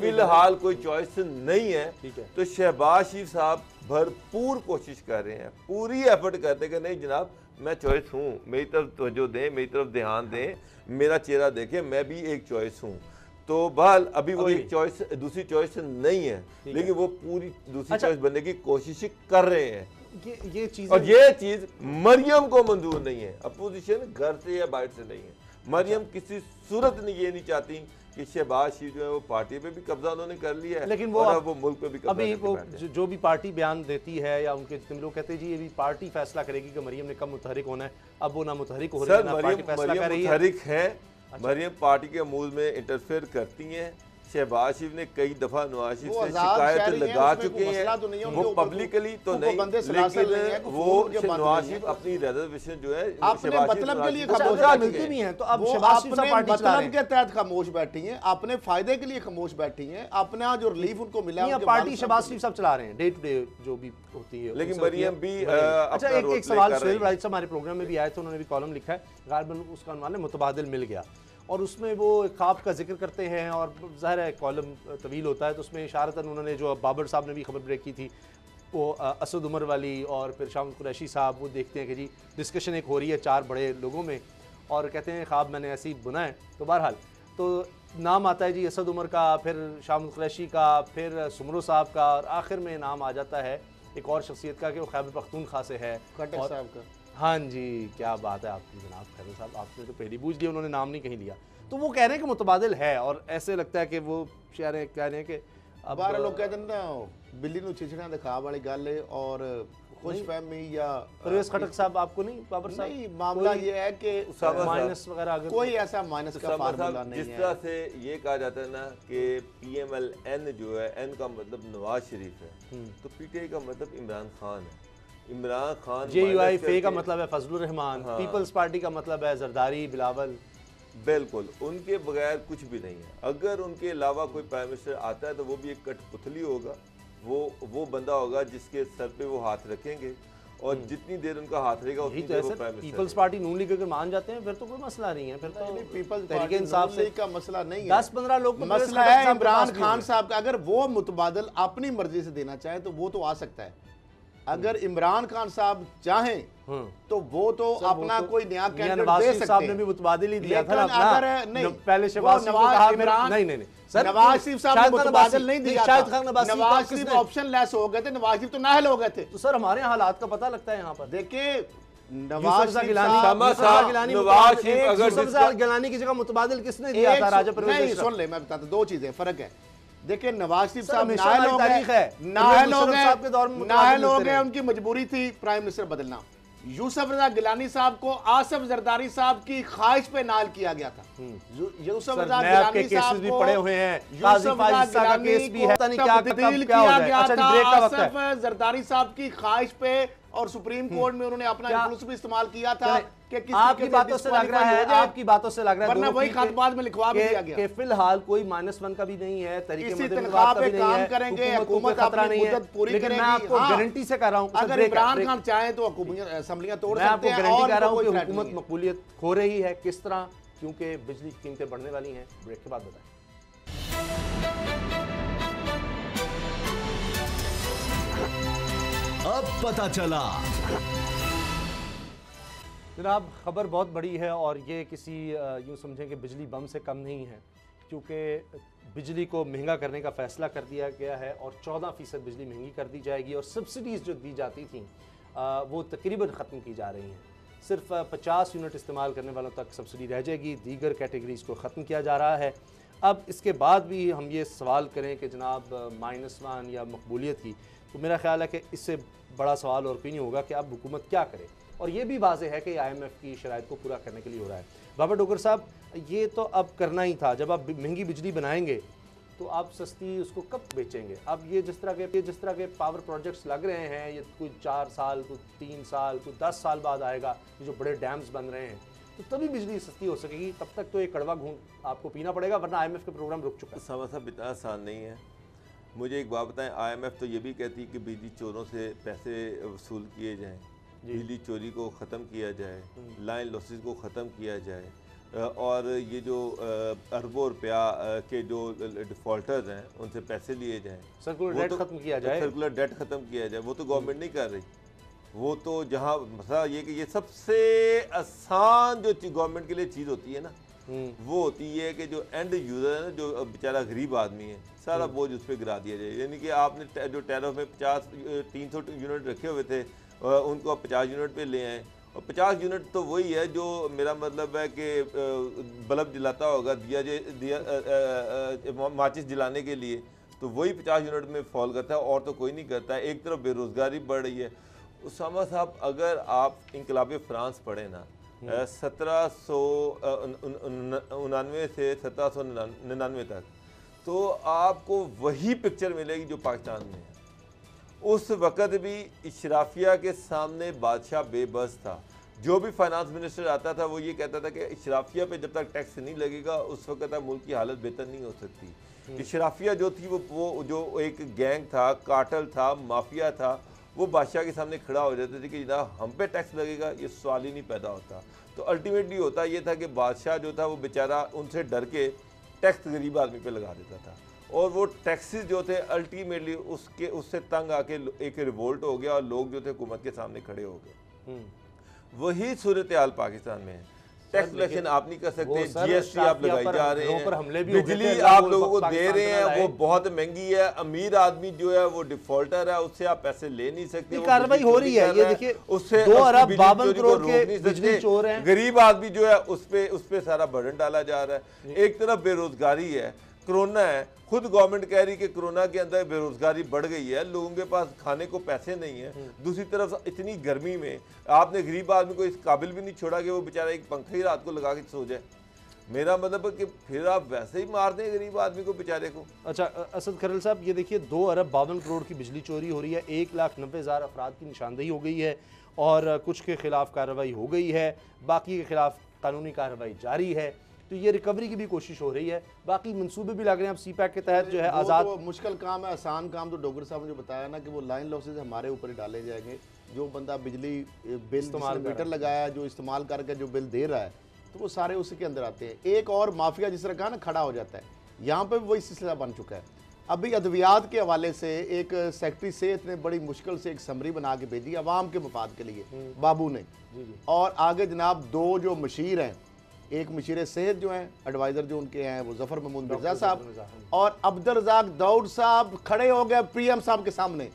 Speaker 5: फिलहाल कोई चॉइस नहीं है। तो शहबाज शरीफ साहब भरपूर कोशिश कर रहे हैं, पूरी एफर्ट करते हैं कि नहीं जनाब मैं चॉइस हूँ, मेरी तरफ तवज्जो दें, मेरी तरफ ध्यान दें, मेरा चेहरा देखें, मैं भी एक चॉइस हूँ। तो बहरहाल अभी वो एक चॉइस दूसरी चॉइस नहीं है, लेकिन वो पूरी दूसरी चॉइस बनने की कोशिश कर रहे हैं।
Speaker 3: ये चीज,
Speaker 5: और ये चीज मरियम को मंजूर नहीं है। अपोजिशन घर से या बाहर से नहीं है। मरियम किसी सूरत में ये नहीं चाहती कि शहबाज शरीफ जो है वो पार्टी पे भी कब्जा उन्होंने कर लिया है,
Speaker 3: लेकिन
Speaker 5: वो मुल्क पे भी कब्जा
Speaker 3: अभी
Speaker 5: करके
Speaker 3: वो
Speaker 5: बैठे हैं।
Speaker 3: जो भी पार्टी बयान देती है या उनके जितने लोग कहते हैं जी ये भी पार्टी फैसला करेगी कि मरियम ने कब मुतहरिक होना है, अब वो ना मुतहरिक हो रही है ना पार्टी फैसला कर रही है।
Speaker 5: मुतहरिक है। मरियम पार्टी के अमूल में इंटरफेयर करती हैं। शहबाज शरीफ ने कई दफा नवाज शरीफ
Speaker 4: वो
Speaker 5: से
Speaker 4: आजाद
Speaker 5: शिकायत
Speaker 4: शहरी हैं,
Speaker 5: लगा
Speaker 4: उसमें
Speaker 5: चुके
Speaker 4: कोई मसला तो नहीं है
Speaker 5: हैं,
Speaker 4: उनके
Speaker 5: वो
Speaker 4: ऊपर,
Speaker 5: पब्लिकली तो
Speaker 4: वो
Speaker 5: नहीं,
Speaker 4: बंदे सलासल नहीं है,
Speaker 5: लेकिन
Speaker 4: कोई
Speaker 5: वो
Speaker 4: फजूल के बात
Speaker 5: नवाज
Speaker 4: नहीं है।
Speaker 5: शरीफ अपनी रिजर्वेशन जो है
Speaker 4: अपने
Speaker 5: शहबाज
Speaker 4: मतलब
Speaker 5: शरीफ
Speaker 4: के लिए
Speaker 5: नवाज
Speaker 4: खामोश
Speaker 5: शरीफ
Speaker 3: अच्छा,
Speaker 4: बैठी
Speaker 3: मिलती
Speaker 4: हैं।
Speaker 3: भी हैं, तो अब
Speaker 4: वो
Speaker 3: शहबाज शरीफ साहब
Speaker 4: अपने
Speaker 3: पार्टी चला रहे
Speaker 4: मतलब
Speaker 3: हैं।
Speaker 4: के तहत खामोश बैठी हैं, अपने फायदे के लिए खामोश बैठी हैं, अपना जो रिलीफ उनको मिला
Speaker 3: नहीं, अब
Speaker 4: उनके
Speaker 3: पार्टी
Speaker 4: वालिद
Speaker 3: शहबाज
Speaker 4: साहब
Speaker 3: शरीफ साहब चला रहे हैं, डे टू डे जो भी होती है
Speaker 5: लेकिन
Speaker 3: उनसे होती है।
Speaker 5: मरियम भी
Speaker 3: अच्छा,
Speaker 5: अपना
Speaker 3: एक
Speaker 5: रोल
Speaker 3: एक
Speaker 5: प्ले
Speaker 3: सवाल
Speaker 5: कर
Speaker 3: सुहेल
Speaker 5: रही
Speaker 3: राइट साहब हमारे प्रोग्राम में भी आए थे, उन्होंने भी कॉलम लिखा है गालिबन उसका उन्वान है मुतबादिल मिल गया, और उसमें वो ख्वाब का जिक्र करते हैं, और ज़ाहिर है कॉलम तवील होता है, तो उसमें इशारतन उन्होंने जो बाबर साहब ने भी खबर ब्रेक की थी वो असद उमर वाली और फिर शाम कुरैशी साहब, वो देखते हैं कि जी डिस्कशन एक हो रही है 4 बड़े लोगों में, और कहते हैं ख्वाब मैंने ऐसे ही बुना है। तो बहरहाल तो नाम आता है जी असद उमर का, फिर शाम कुरैशी का, फिर सुमरो साहब का, और आखिर में नाम आ जाता है एक और शख्सियत का कि वो खैबर पख्तूनख्वा से है,
Speaker 4: खट्टर
Speaker 3: और
Speaker 4: साहब का।
Speaker 3: हाँ जी, क्या बात है आपकी जनाब खैबर साहब, आपने तो पहली बूझ लिया, उन्होंने नाम नहीं कहीं लिया। तो वो कह रहे हैं कि मुतबादिल है, और ऐसे लगता है कि वो कह रहे हैं कि अब
Speaker 4: बारह लोग कहते हैं ना बिल्ली नूं छिछड़ा दिखा वाली गल है, और खुशफहमी या
Speaker 3: परवेज खटक साहब आपको नहीं, बाबर साहब
Speaker 4: नहीं, मामला ये है कि
Speaker 3: माइनस वगैरह अगर
Speaker 4: कोई ऐसा माइनस का
Speaker 5: उसामा
Speaker 4: फार्मूला
Speaker 5: साहब,
Speaker 4: नहीं
Speaker 5: जिस
Speaker 4: है।
Speaker 5: तरह से ये कहा जाता है ना कि PMLN जो है, एन का मतलब नवाज शरीफ है, तो PTI का मतलब इमरान खान है। इमरान खान
Speaker 3: JUI
Speaker 5: माइनस
Speaker 3: फे का
Speaker 5: करके-
Speaker 3: मतलब है फजलुर रहमान,
Speaker 5: हाँ।
Speaker 3: पीपल्स पार्टी का मतलब है जरदारी बिलावल।
Speaker 5: बिल्कुल, उनके बगैर कुछ भी नहीं है। अगर उनके अलावा कोई प्राइम मिनिस्टर आता है तो वो भी एक कठपुतली होगा, वो बंदा होगा जिसके सर पे वो हाथ रखेंगे, और जितनी देर उनका हाथ रहेगा उतनी
Speaker 3: यही तो
Speaker 5: देर वो
Speaker 3: ऐसे
Speaker 5: प्राइम मिनिस्टर
Speaker 3: पीपल्स पार्टी नून लीग अगर मान जाते हैं फिर तो कोई मसला नहीं है, फिर तो
Speaker 4: पीपल्स
Speaker 3: तहरीके
Speaker 4: पार्टी
Speaker 3: इंसाफ
Speaker 4: नून
Speaker 3: से
Speaker 4: लीग का मसला नहीं है।
Speaker 3: 10-15 लोग तो परवेज
Speaker 4: मसला
Speaker 3: खटक
Speaker 4: है
Speaker 3: साहब के
Speaker 4: इमरान
Speaker 3: पास भी
Speaker 4: खान
Speaker 3: होंगे।
Speaker 4: साहब का, अगर वो मुतबादल अपनी मर्जी से देना चाहे तो वो तो आ सकता है। अगर इमरान खान साहब चाहें तो वो तो
Speaker 3: सर,
Speaker 4: अपना
Speaker 3: वो तो
Speaker 4: कोई नया
Speaker 3: मियां
Speaker 4: कैंडिडेट
Speaker 3: नवाज
Speaker 4: दे
Speaker 3: शरीफ
Speaker 4: सकते
Speaker 3: साहब ने
Speaker 4: हैं।
Speaker 3: भी मुतबादिल ही दिया था ना
Speaker 4: लेकिन
Speaker 3: अपना।
Speaker 4: अगर नहीं,
Speaker 3: पहले शहबाज
Speaker 4: वो
Speaker 3: शरीफ को कहा
Speaker 4: इमरान
Speaker 3: नहीं सर,
Speaker 4: नवाज शरीफ साहब ने
Speaker 3: शाहिद खान
Speaker 4: मुतबादल
Speaker 3: नवासी-
Speaker 4: नहीं दिया
Speaker 3: शाहिद
Speaker 4: था।
Speaker 3: खान नवासी को
Speaker 4: नवाज शरीफ
Speaker 3: किसने-
Speaker 4: ऑप्शन लेस हो गए थे, नवाज शरीफ तो नाहल हो गए थे।
Speaker 3: तो सर हमारे यहाँ हालात का पता लगता है यहाँ पर।
Speaker 4: देखिए
Speaker 3: यूसुफ
Speaker 4: नवाज
Speaker 3: रज़ा
Speaker 4: शरीफ
Speaker 3: गिलानी
Speaker 4: साहब
Speaker 5: साहब,
Speaker 3: गिलानी
Speaker 5: नवाज शरीफ अगर
Speaker 3: यूसुफ रज़ा गिलानी की जगह मुतबादिल किसने दिया था? राजा परवेज
Speaker 4: नहीं,
Speaker 3: अशरफ।
Speaker 4: सुन ले, मैं बताता, दो चीजें फर्क है। देखिए नवाज शरीफ
Speaker 3: सर,
Speaker 4: साहब
Speaker 3: हमेशा
Speaker 4: नाहल
Speaker 3: हमारी
Speaker 4: हो
Speaker 3: तारीख
Speaker 4: गए,
Speaker 3: है।
Speaker 4: नाहल हो
Speaker 3: मुशर्रफ साहब के दौर में
Speaker 4: गए,
Speaker 3: मुतबादिल
Speaker 4: नाहल हो
Speaker 3: मिलते
Speaker 4: गए,
Speaker 3: रहे।
Speaker 4: उनकी मजबूरी थी प्राइम मिनिस्टर बदलना। यूसुफ रज़ा गिलानी साहब को आसिफ जरदारी साहब की ख्वाहिश पे नाल किया गया था। यूसुफ
Speaker 3: सर,
Speaker 4: रज़ा
Speaker 3: नैब के
Speaker 4: गिलानी
Speaker 3: केसेस
Speaker 4: साहब
Speaker 3: भी
Speaker 4: को
Speaker 3: पड़े हुए हैं,
Speaker 4: यूसुफ
Speaker 3: काजी
Speaker 4: रज़ा
Speaker 3: फाइज़ा का
Speaker 4: गिलानी
Speaker 3: केस भी
Speaker 4: को
Speaker 3: है, पता नहीं क्या
Speaker 4: तब्दील
Speaker 3: कब क्या हो
Speaker 4: किया
Speaker 3: जाए।
Speaker 4: गया
Speaker 3: अच्छा,
Speaker 4: था
Speaker 3: ब्रेक का वक्त है।
Speaker 4: आसिफ जरदारी साहब की ख्वाहिश पे, और सुप्रीम कोर्ट में उन्होंने अपना
Speaker 3: क्या-
Speaker 4: इन्फ्लुएंस भी इस्तेमाल किया था कि किसी
Speaker 3: आपकी
Speaker 4: के
Speaker 3: बातों से लग रहा है,
Speaker 4: disqualify हो जाए,
Speaker 3: आपकी बातों से लग रहा है
Speaker 4: वरना
Speaker 3: दो
Speaker 4: वही
Speaker 3: वकील
Speaker 4: खत
Speaker 3: के-
Speaker 4: बाद में लिखवा भी दिया गया।
Speaker 3: कि फिलहाल कोई -1 का भी नहीं है, तरीके
Speaker 4: किसी
Speaker 3: मद्देनजर
Speaker 4: तनख्वाह
Speaker 3: का
Speaker 4: पे
Speaker 3: भी नहीं
Speaker 4: काम
Speaker 3: है,
Speaker 4: करेंगे,
Speaker 3: हुकूमत को
Speaker 4: हुकूमत
Speaker 3: कोई खतरा
Speaker 4: अपनी
Speaker 3: नहीं है।
Speaker 4: मुद्दत पूरी
Speaker 3: लेकिन मैं
Speaker 4: करेगी।
Speaker 3: आपको
Speaker 4: हाँ,
Speaker 3: गारंटी से कह रहा हूं,
Speaker 4: अगर इमरान खान चाहे तो असेंबलियां तोड़
Speaker 3: मैं आपको
Speaker 4: सकते हैं,
Speaker 3: गारंटी
Speaker 4: और
Speaker 3: कह रहा हूं
Speaker 4: कोई
Speaker 3: कि
Speaker 4: threat
Speaker 3: हुकूमत
Speaker 4: नहीं है।
Speaker 3: मकबूलियत खो रही है। किस तरह? क्योंकि बिजली की कीमतें बढ़ने वाली हैं। ब्रेक के बाद बताएं।
Speaker 2: अब पता चला।
Speaker 3: जनाब खबर बहुत बड़ी है, और ये किसी यूँ समझें कि बिजली बम से कम नहीं है, क्योंकि बिजली को महंगा करने का फ़ैसला कर दिया गया है और 14% बिजली महंगी कर दी जाएगी, और सब्सिडीज़ जो दी जाती थी वो तकरीबन ख़त्म की जा रही हैं। सिर्फ 50 यूनिट इस्तेमाल करने वालों तक सब्सिडी रह जाएगी, दीगर कैटेगरीज़ को ख़त्म किया जा रहा है। अब इसके बाद भी हम ये सवाल करें कि जनाब -1 या मकबूलियत की, तो मेरा ख्याल है कि इससे बड़ा सवाल और कोई नहीं होगा कि अब हुकूमत क्या करे। और ये भी वाज़ेह है कि IMF की शराइत को पूरा करने के लिए हो रहा है। बाबर डोगर साहब, ये तो अब करना ही था। जब आप महंगी बिजली बनाएंगे तो आप सस्ती उसको कब बेचेंगे? अब ये जिस तरह के पावर प्रोजेक्ट्स लग रहे हैं, ये कोई 4 साल, कोई 3 साल, कोई 10 साल बाद आएगा, ये जो बड़े डैम्स बन रहे हैं, तो तभी बिजली सस्ती हो सकेगी। तब तक तो एक कड़वा घूंट आपको पीना पड़ेगा, वरना IMF के प्रोग्राम रुक चुका है।
Speaker 5: सामा साहब, इतना आसान नहीं है। मुझे एक बात बताएं, IMF तो ये भी कहती है कि बिजली चोरों से पैसे वसूल किए जाएं, बिजली चोरी को ख़त्म किया जाए, लाइन लॉसेस को ख़त्म किया जाए, और ये जो अरबों रुपया के जो डिफ़ॉल्टर्स हैं उनसे पैसे लिए जाएं,
Speaker 3: सर्कुलर
Speaker 5: वो
Speaker 3: डेट
Speaker 5: तो
Speaker 3: ख़त्म किया जाए।
Speaker 5: सर्कुलर डेट ख़त्म किया जाए। वो तो गवर्नमेंट नहीं कर रही। वो तो जहाँ मसला ये कि ये सबसे आसान जो गवर्नमेंट के लिए चीज़ होती है ना, वो होती है कि जो एंड यूज़र है ना, जो बेचारा गरीब आदमी है, सारा बोझ उस पर गिरा दिया जाए। यानी कि आपने जो टैरिफ में 300 यूनिट रखे हुए थे, उनको आप 50 यूनिट पे ले आए, और 50 यूनिट तो वही है जो, मेरा मतलब है कि बल्ब जलाता होगा, दिया माचिस जलाने के लिए, तो वही 50 यूनिट में फॉल करता है, और तो कोई नहीं करता है। एक तरफ बेरोज़गारी बढ़ रही है। उसामा साहब, अगर आप इनकलाब फ्रांस पढ़े ना, 1799 से 1799 तक, तो आपको वही पिक्चर मिलेगी जो पाकिस्तान में है। उस वक़्त भी इशराफिया के सामने बादशाह बेबस था। जो भी फाइनेंस मिनिस्टर आता था वो ये कहता था कि इशराफिया पे जब तक टैक्स नहीं लगेगा उस वक्त तक मुल्क की हालत बेहतर नहीं हो सकती। इशराफिया जो थी वो जो एक गैंग था, कार्टेल था, माफिया था, वो बादशाह के सामने खड़ा हो जाते थे कि जनाब हम पे टैक्स लगेगा, ये सवाल ही नहीं पैदा होता। तो अल्टीमेटली होता ये था कि बादशाह जो था वो बेचारा उनसे डर के टैक्स गरीब आदमी पे लगा देता था, और वो टैक्सेस जो थे अल्टीमेटली उससे तंग आके एक रिवोल्ट हो गया और लोग जो थे हुकूमत के सामने खड़े हो गए। वही सूरत हाल पाकिस्तान में है। टैक्स कलेक्शन आप नहीं कर सकते, जीएसटी आप लगाई जा रहे हैं, बिजली आप लोगों को दे रहे हैं वो बहुत महंगी है, अमीर आदमी जो है वो डिफॉल्टर है, उससे आप पैसे ले नहीं सकते।
Speaker 3: कार्रवाई हो रही है, ये देखिए उससे 2 अरब 52 करोड़ के बिजली चोर हैं।
Speaker 5: गरीब आदमी जो है उस पे सारा बर्डन डाला जा रहा है। एक तरफ बेरोजगारी है, कोरोना है, खुद गवर्नमेंट कह रही कि कोरोना के अंदर बेरोजगारी बढ़ गई है, लोगों के पास खाने को पैसे नहीं है। दूसरी तरफ इतनी गर्मी में आपने गरीब आदमी को इस काबिल भी नहीं छोड़ा कि वो बेचारा एक पंखा ही रात को लगा के सो जाए। मेरा मतलब है कि फिर आप वैसे ही मार दें गरीब आदमी को, बेचारे को।
Speaker 3: अच्छा असद खरल साहब, ये देखिए 2 अरब 52 करोड़ की बिजली चोरी हो रही है, 1,90,000 अफराद की निशानदेही हो गई है और कुछ के खिलाफ कार्रवाई हो गई है, बाकी के खिलाफ कानूनी कार्रवाई जारी है। तो ये रिकवरी की भी कोशिश हो रही है, बाकी मंसूबे भी लग रहे हैं। अब सीपैक के तहत जो है आज़ाद,
Speaker 4: तो मुश्किल काम है, आसान काम तो डॉक्टर साहब ने जो बताया ना कि वो लाइन लॉसेज हमारे ऊपर ही डाले जाएंगे। जो बंदा बिजली बिल मीटर लगाया, जो इस्तेमाल करके जो बिल दे रहा है, तो वो सारे उसी के अंदर आते हैं। एक और माफिया जिस तरह कहा ना खड़ा हो जाता है, यहाँ पे वही सिलसिला बन चुका है। अभी अद्वियात के हवाले से एक सेक्रेटरी सेहत ने बड़ी मुश्किल से एक समरी बना के भेजी अवाम के मफाद के लिए, बाबू ने, और आगे जनाब 2 जो मशीर हैं, एक मशीर सेहत जो हैं एडवाइज़र जो उनके हैं वो जफ़र महमूद मिर्ज़ा साहब और अब्दुल रज़ाक दाऊद साहब खड़े हो गए पीएम साहब के सामने।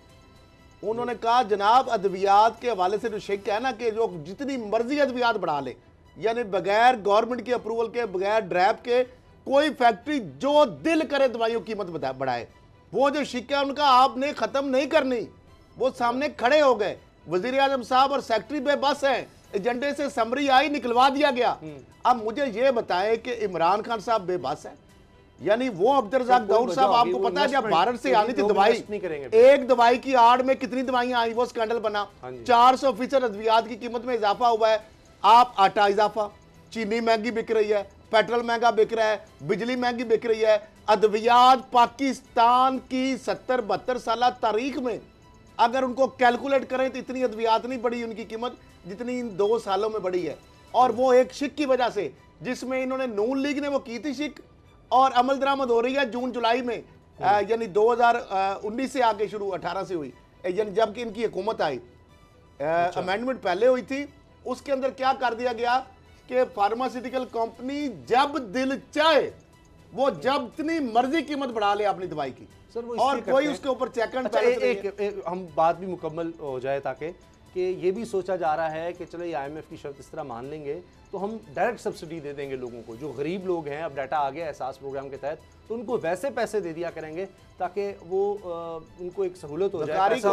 Speaker 4: उन्होंने कहा जनाब अद्वियात के हवाले से जो शिक है ना कि जो जितनी मर्जी अद्वियात बढ़ा ले, यानी बगैर गवर्नमेंट की अप्रूवल के, बगैर ड्रैप के कोई फैक्ट्री जो दिल करे दवाइयों की कीमत बढ़ाए, वो जो शिक है उनका आपने ख़त्म नहीं करनी। वो सामने खड़े हो गए, वज़ीर आज़म साहब और सेक्रेटरी बेबस हैं, एजेंडे से समरी आई, निकलवा दिया गया। अब मुझे ये बताएं कि इमरान खान साहब बेबस हैं, यानी वो अब्दुल रज़ाक दाऊद साहब, आपको पता है जब भारत से आनी थी दवाई, एक दवाई की आड़ में कितनी दवाइयां आई, वो स्कैंडल बना। 400% अद्वियात की कीमत में इजाफा हुआ है। आप आटा इजाफा, चीनी महंगी बिक रही है, पेट्रोल महंगा बिक रहा है, बिजली महंगी बिक रही है। अद्वियात पाकिस्तान की 70-72 साल तारीख में अगर उनको कैलकुलेट करें तो इतनी अद्वियात नहीं बढ़ी उनकी कीमत जितनी इन 2 सालों में बढ़ी है, और वो एक शिक की वजह से, जिसमें इन्होंने नून लीग ने वो की थी शिक, और अमल दरामद हो रही है जून जुलाई में, यानी 2019 से आगे शुरू 18 से हुई, यानी जबकि इनकी हुकूमत आई। अमेंडमेंट पहले हुई थी, उसके अंदर क्या कर दिया गया कि फार्मास्यूटिकल कंपनी जब दिल चाहे वो जब इतनी मर्जी कीमत बढ़ा ले अपनी दवाई की, सर वो और कोई उसके ऊपर चेक एंड
Speaker 3: एक हम बात भी मुकम्मल हो जाए, ताकि कि ये भी सोचा जा रहा है कि चलो ये IMF की शर्त इस तरह मान लेंगे तो हम डायरेक्ट सब्सिडी दे देंगे लोगों को, जो गरीब लोग हैं। अब डाटा आ गया एहसास प्रोग्राम के तहत, तो उनको वैसे पैसे दे दिया करेंगे ताकि वो उनको एक सहूलत हो जाए।
Speaker 4: के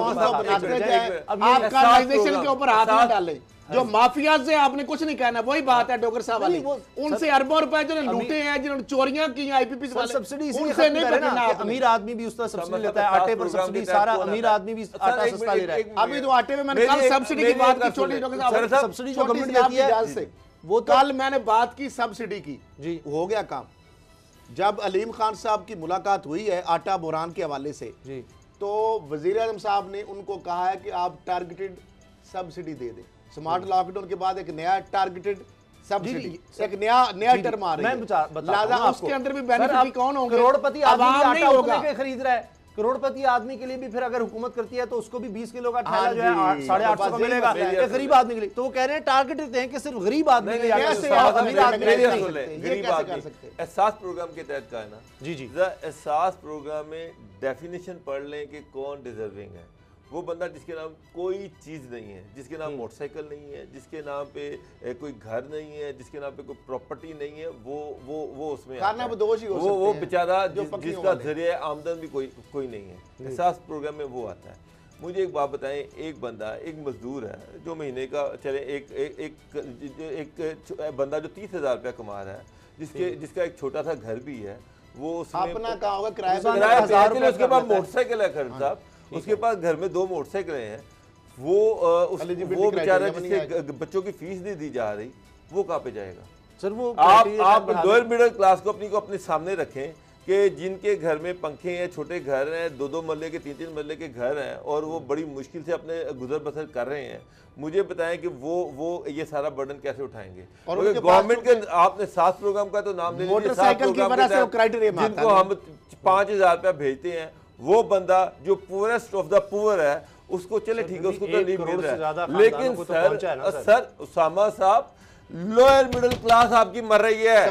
Speaker 4: ऊपर हाथ न डालें, जो माफिया से आपने कुछ नहीं कहना, वही बात है डॉक्टर साहब वाली, उनसे अरबों रुपए जिन्होंने लूटे हैं, जिन्होंने चोरियां की हैं IPP वाले,
Speaker 3: सब्सिडी उनसे नहीं पकड़ना। अमीर आदमी भी उस तरह सब्सिडी लेता है, आटे पर सब्सिडी, सारा अमीर आदमी भी आटा सस्ता ले रहा है।
Speaker 4: अभी तो आटे में मैंने कल सब्सिडी की बात की, छोटी डॉक्टर साहब
Speaker 3: सब्सिडी जो गवर्नमेंट देती है
Speaker 4: वो कल मैंने बात की सब्सिडी की जी, हो गया काम। जब अलीम खान साहब की मुलाकात हुई है आटा बुरान के हवाले से जी, तो वजीर आज़म साहब ने उनको कहा है कि आप टारगेटेड सब्सिडी दे दें। स्मार्ट लॉकडाउन के बाद एक नया टारगेटेड सब्सिडी, एक नया टर्म आ रही है, उसके अंदर भी बेनिफिट कौन होंगे?
Speaker 3: करोड़पति आदमी होगा खरीद रहा है, करोड़पति आदमी के लिए भी फिर अगर हुकूमत करती है तो उसको भी 20 किलो का ठेला जो है 850 का मिलेगा एक गरीब आदमी के लिए। तो वो कह रहे हैं टारगेट देते हैं कि सिर्फ गरीब आदमी के लिए, अमीर आदमी
Speaker 5: गरीब आदमी। एहसास प्रोग्राम के तहत का है ना जी जी, एहसास प्रोग्राम में डेफिनेशन पढ़ लें कि कौन डिजर्विंग है। वो बंदा जिसके नाम कोई चीज़ नहीं है, जिसके नाम मोटरसाइकिल नहीं है, जिसके नाम पे कोई घर नहीं है, जिसके नाम पे कोई प्रॉपर्टी नहीं है, वो उसमें वो बेचारा जिसका जरिए आमदन भी कोई नहीं है, एहसास प्रोग्राम में वो आता है। मुझे एक बात बताएं, एक बंदा एक मजदूर है जो महीने का चले एक बंदा जो 30,000 रुपया कमा रहा है, जिसका एक छोटा सा घर भी है, वो उसमें
Speaker 4: अपना कहाँ होगा, किराए पे
Speaker 5: किराए पे
Speaker 3: 1000
Speaker 5: चलिए, उसके पास मोटरसाइकिल है खैर साहब, उसके पास घर में 2 मोटरसाइकिलें हैं, वो बेचारा जिससे बच्चों की फीस नहीं दी जा रही, वो कहाँ पे जाएगा?
Speaker 3: सर वो
Speaker 5: आप लोअर मिडिल क्लास को अपने सामने रखें कि जिनके घर में पंखे हैं, छोटे घर हैं, 2-2 मरले के 3-3 मरले के घर हैं और वो बड़ी मुश्किल से अपने गुजर बसर कर रहे हैं, मुझे बताएं कि वो ये सारा बर्डन कैसे उठाएंगे? और गवर्नमेंट के आपने 7 प्रोग्राम का तो नाम ले लीजिए, 7 प्रोग्राम जिनको हम 5000 रुपया भेजते हैं, वो बंदा जो पुअरेस्ट ऑफ द पुअर है उसको चले ठीक है, उसको तो नहीं मिल रहा है, लेकिन सर उसामा साहब लोअर मिडिल क्लास आपकी मर रही है,